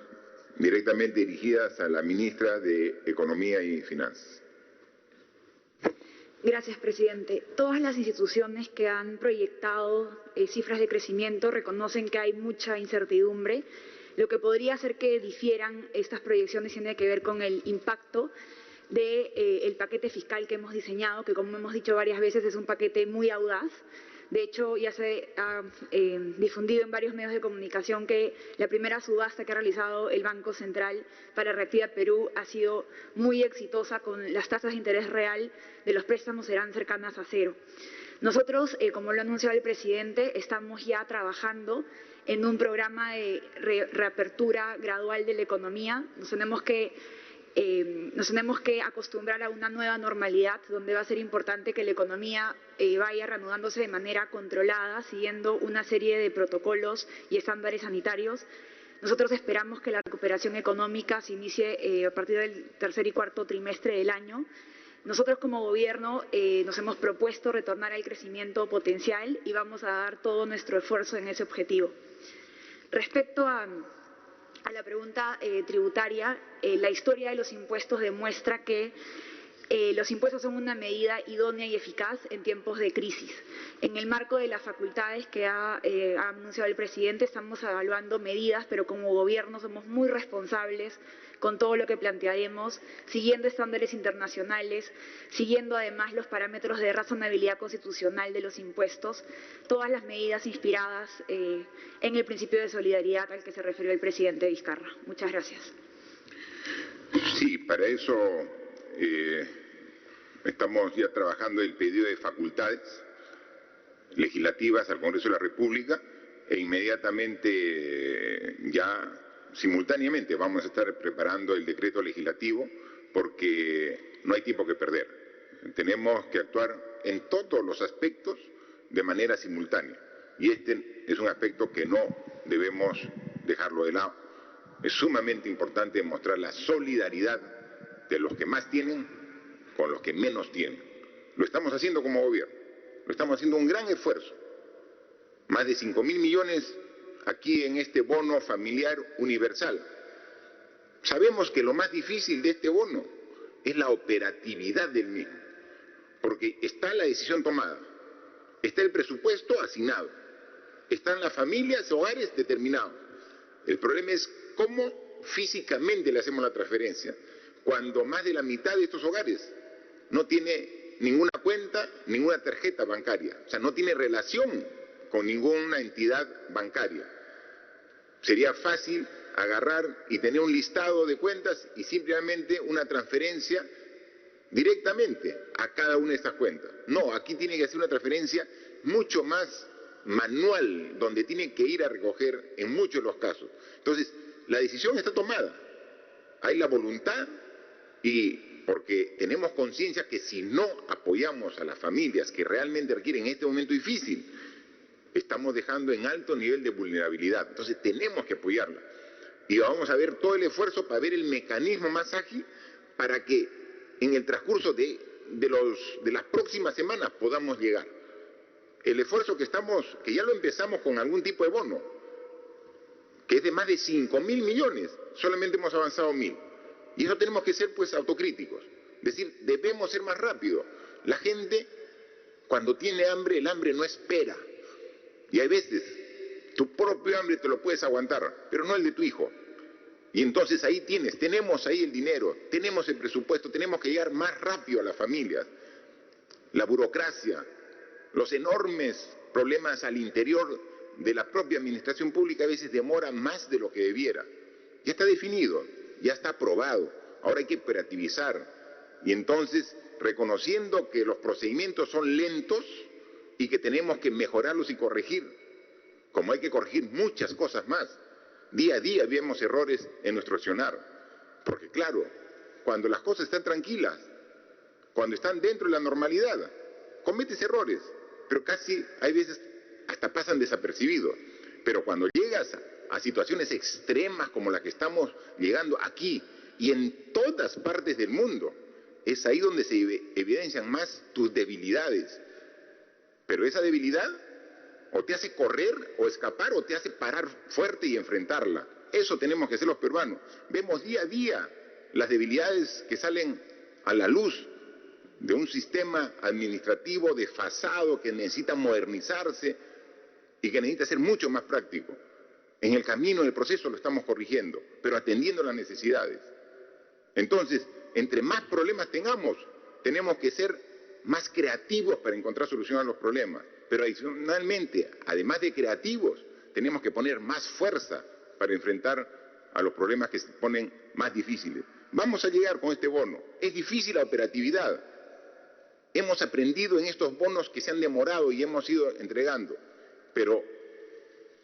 directamente dirigidas a la ministra de Economía y Finanzas. Gracias, presidente. Todas las instituciones que han proyectado cifras de crecimiento reconocen que hay mucha incertidumbre. Lo que podría hacer que difieran estas proyecciones tiene que ver con el impacto del paquete fiscal que hemos diseñado, que como hemos dicho varias veces es un paquete muy audaz. De hecho, ya se ha difundido en varios medios de comunicación que la primera subasta que ha realizado el Banco Central para Reactiva Perú ha sido muy exitosa, con las tasas de interés real de los préstamos serán cercanas a cero. Nosotros, como lo ha anunciado el presidente, estamos ya trabajando en un programa de reapertura gradual de la economía. Nos tenemos que acostumbrar a una nueva normalidad, donde va a ser importante que la economía vaya reanudándose de manera controlada, siguiendo una serie de protocolos y estándares sanitarios. Nosotros esperamos que la recuperación económica se inicie a partir del tercer y cuarto trimestre del año. Nosotros como gobierno nos hemos propuesto retornar al crecimiento potencial y vamos a dar todo nuestro esfuerzo en ese objetivo. Respecto a la pregunta tributaria, la historia de los impuestos demuestra que los impuestos son una medida idónea y eficaz en tiempos de crisis. En el marco de las facultades que ha anunciado el presidente, estamos evaluando medidas, pero como gobierno somos muy responsables con todo lo que plantearemos, siguiendo estándares internacionales, siguiendo además los parámetros de razonabilidad constitucional de los impuestos, todas las medidas inspiradas en el principio de solidaridad al que se refirió el presidente Vizcarra. Muchas gracias. Sí, para eso estamos ya trabajando el pedido de facultades legislativas al Congreso de la República e inmediatamente simultáneamente vamos a estar preparando el decreto legislativo porque no hay tiempo que perder. Tenemos que actuar en todos los aspectos de manera simultánea y este es un aspecto que no debemos dejarlo de lado. Es sumamente importante mostrar la solidaridad de los que más tienen con los que menos tienen. Lo estamos haciendo como gobierno, lo estamos haciendo un gran esfuerzo. Más de 5.000 millones aquí en este bono familiar universal. Sabemos que lo más difícil de este bono es la operatividad del mismo, porque está la decisión tomada, está el presupuesto asignado, están las familias, hogares determinados. El problema es cómo físicamente le hacemos la transferencia, cuando más de la mitad de estos hogares no tiene ninguna cuenta, ninguna tarjeta bancaria, o sea, no tiene relación con ninguna entidad bancaria. Sería fácil agarrar y tener un listado de cuentas y simplemente una transferencia directamente a cada una de estas cuentas. No, aquí tiene que hacer una transferencia mucho más manual, donde tiene que ir a recoger en muchos de los casos. Entonces, la decisión está tomada. Hay la voluntad y porque tenemos conciencia que si no apoyamos a las familias que realmente requieren en este momento difícil, estamos dejando en alto nivel de vulnerabilidad. Entonces tenemos que apoyarla. Y vamos a ver todo el esfuerzo para ver el mecanismo más ágil para que en el transcurso de las próximas semanas podamos llegar. El esfuerzo que ya lo empezamos con algún tipo de bono, que es de más de 5.000 millones, solamente hemos avanzado 1.000. Y eso tenemos que ser pues autocríticos. Es decir, debemos ser más rápidos. La gente, cuando tiene hambre, el hambre no espera. Y hay veces, tu propio hambre te lo puedes aguantar, pero no el de tu hijo. Y entonces ahí tenemos ahí el dinero, tenemos el presupuesto, tenemos que llegar más rápido a las familias. La burocracia, los enormes problemas al interior de la propia administración pública a veces demoran más de lo que debiera. Ya está definido, ya está aprobado, ahora hay que operativizar. Y entonces, reconociendo que los procedimientos son lentos y que tenemos que mejorarlos y corregir, como hay que corregir muchas cosas más. Día a día vemos errores en nuestro accionar, porque claro, cuando las cosas están tranquilas, cuando están dentro de la normalidad, cometes errores, pero casi hay veces hasta pasan desapercibidos. Pero cuando llegas a situaciones extremas como la que estamos llegando aquí y en todas partes del mundo, es ahí donde se evidencian más tus debilidades. Pero esa debilidad o te hace correr o escapar o te hace parar fuerte y enfrentarla. Eso tenemos que hacer los peruanos. Vemos día a día las debilidades que salen a la luz de un sistema administrativo desfasado que necesita modernizarse y que necesita ser mucho más práctico. En el camino, en el proceso lo estamos corrigiendo, pero atendiendo las necesidades. Entonces, entre más problemas tengamos, tenemos que ser más creativos para encontrar solución a los problemas. Pero adicionalmente, además de creativos, tenemos que poner más fuerza para enfrentar a los problemas que se ponen más difíciles. Vamos a llegar con este bono. Es difícil la operatividad. Hemos aprendido en estos bonos que se han demorado y hemos ido entregando. Pero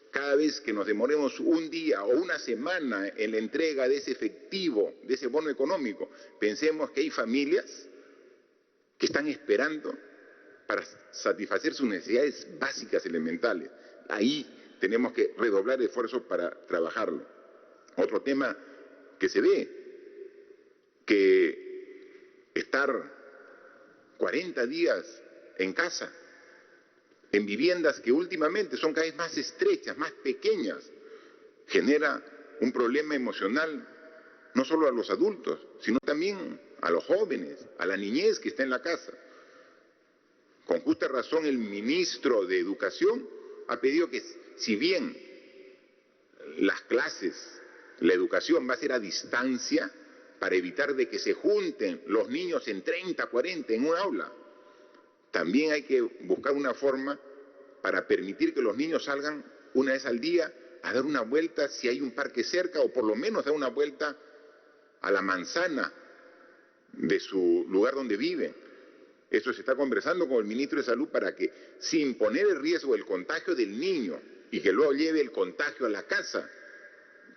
cada vez que nos demoremos un día o una semana en la entrega de ese efectivo, de ese bono económico, pensemos que hay familias que están esperando para satisfacer sus necesidades básicas elementales. Ahí tenemos que redoblar esfuerzos para trabajarlo. Otro tema que se ve, que estar 40 días en casa, en viviendas que últimamente son cada vez más estrechas, más pequeñas, genera un problema emocional no solo a los adultos, sino también a los jóvenes, a la niñez que está en la casa. Con justa razón el ministro de Educación ha pedido que, si bien las clases, la educación va a ser a distancia, para evitar de que se junten los niños en 30, 40 en un aula, también hay que buscar una forma para permitir que los niños salgan una vez al día a dar una vuelta si hay un parque cerca, o por lo menos dar una vuelta a la manzana de su lugar donde viven. Esto se está conversando con el ministro de Salud para que, sin poner el riesgo del contagio del niño y que luego lleve el contagio a la casa,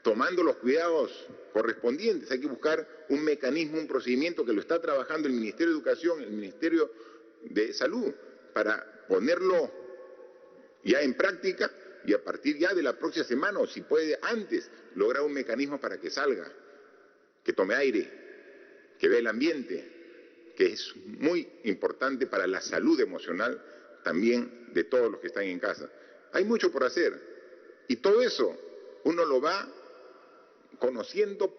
tomando los cuidados correspondientes, hay que buscar un mecanismo, un procedimiento que lo está trabajando el Ministerio de Educación, el Ministerio de Salud, para ponerlo ya en práctica y a partir ya de la próxima semana, o si puede antes, lograr un mecanismo para que salga, que tome aire, que vea el ambiente, que es muy importante para la salud emocional también de todos los que están en casa. Hay mucho por hacer y todo eso uno lo va conociendo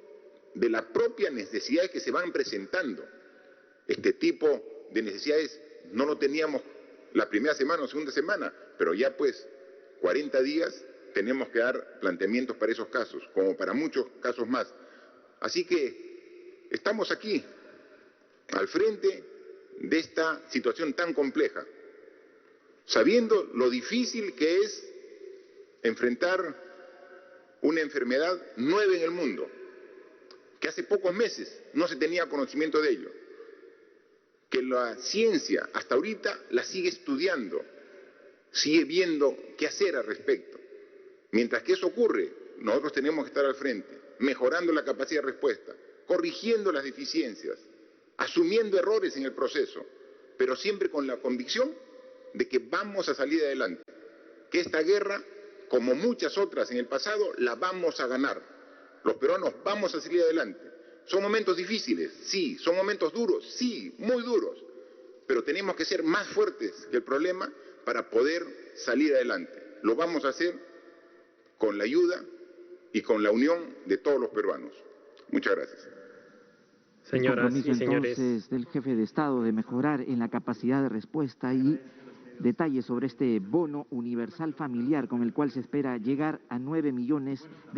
de las propias necesidades que se van presentando. Este tipo de necesidades no lo teníamos la primera semana o segunda semana, pero ya pues 40 días tenemos que dar planteamientos para esos casos, como para muchos casos más. Así que estamos aquí, al frente de esta situación tan compleja, sabiendo lo difícil que es enfrentar una enfermedad nueva en el mundo, que hace pocos meses no se tenía conocimiento de ello. que la ciencia hasta ahorita la sigue estudiando, sigue viendo qué hacer al respecto. Mientras que eso ocurre, nosotros tenemos que estar al frente, mejorando la capacidad de respuesta, corrigiendo las deficiencias, asumiendo errores en el proceso, pero siempre con la convicción de que vamos a salir adelante, que esta guerra, como muchas otras en el pasado, la vamos a ganar. Los peruanos vamos a salir adelante. Son momentos difíciles, sí, son momentos duros, sí, muy duros, pero tenemos que ser más fuertes que el problema para poder salir adelante. Lo vamos a hacer con la ayuda y con la unión de todos los peruanos. Muchas gracias. Señoras y Compromiso señores. entonces del jefe de Estado de mejorar en la capacidad de respuesta y detalles sobre este bono universal familiar con el cual se espera llegar a 9 millones de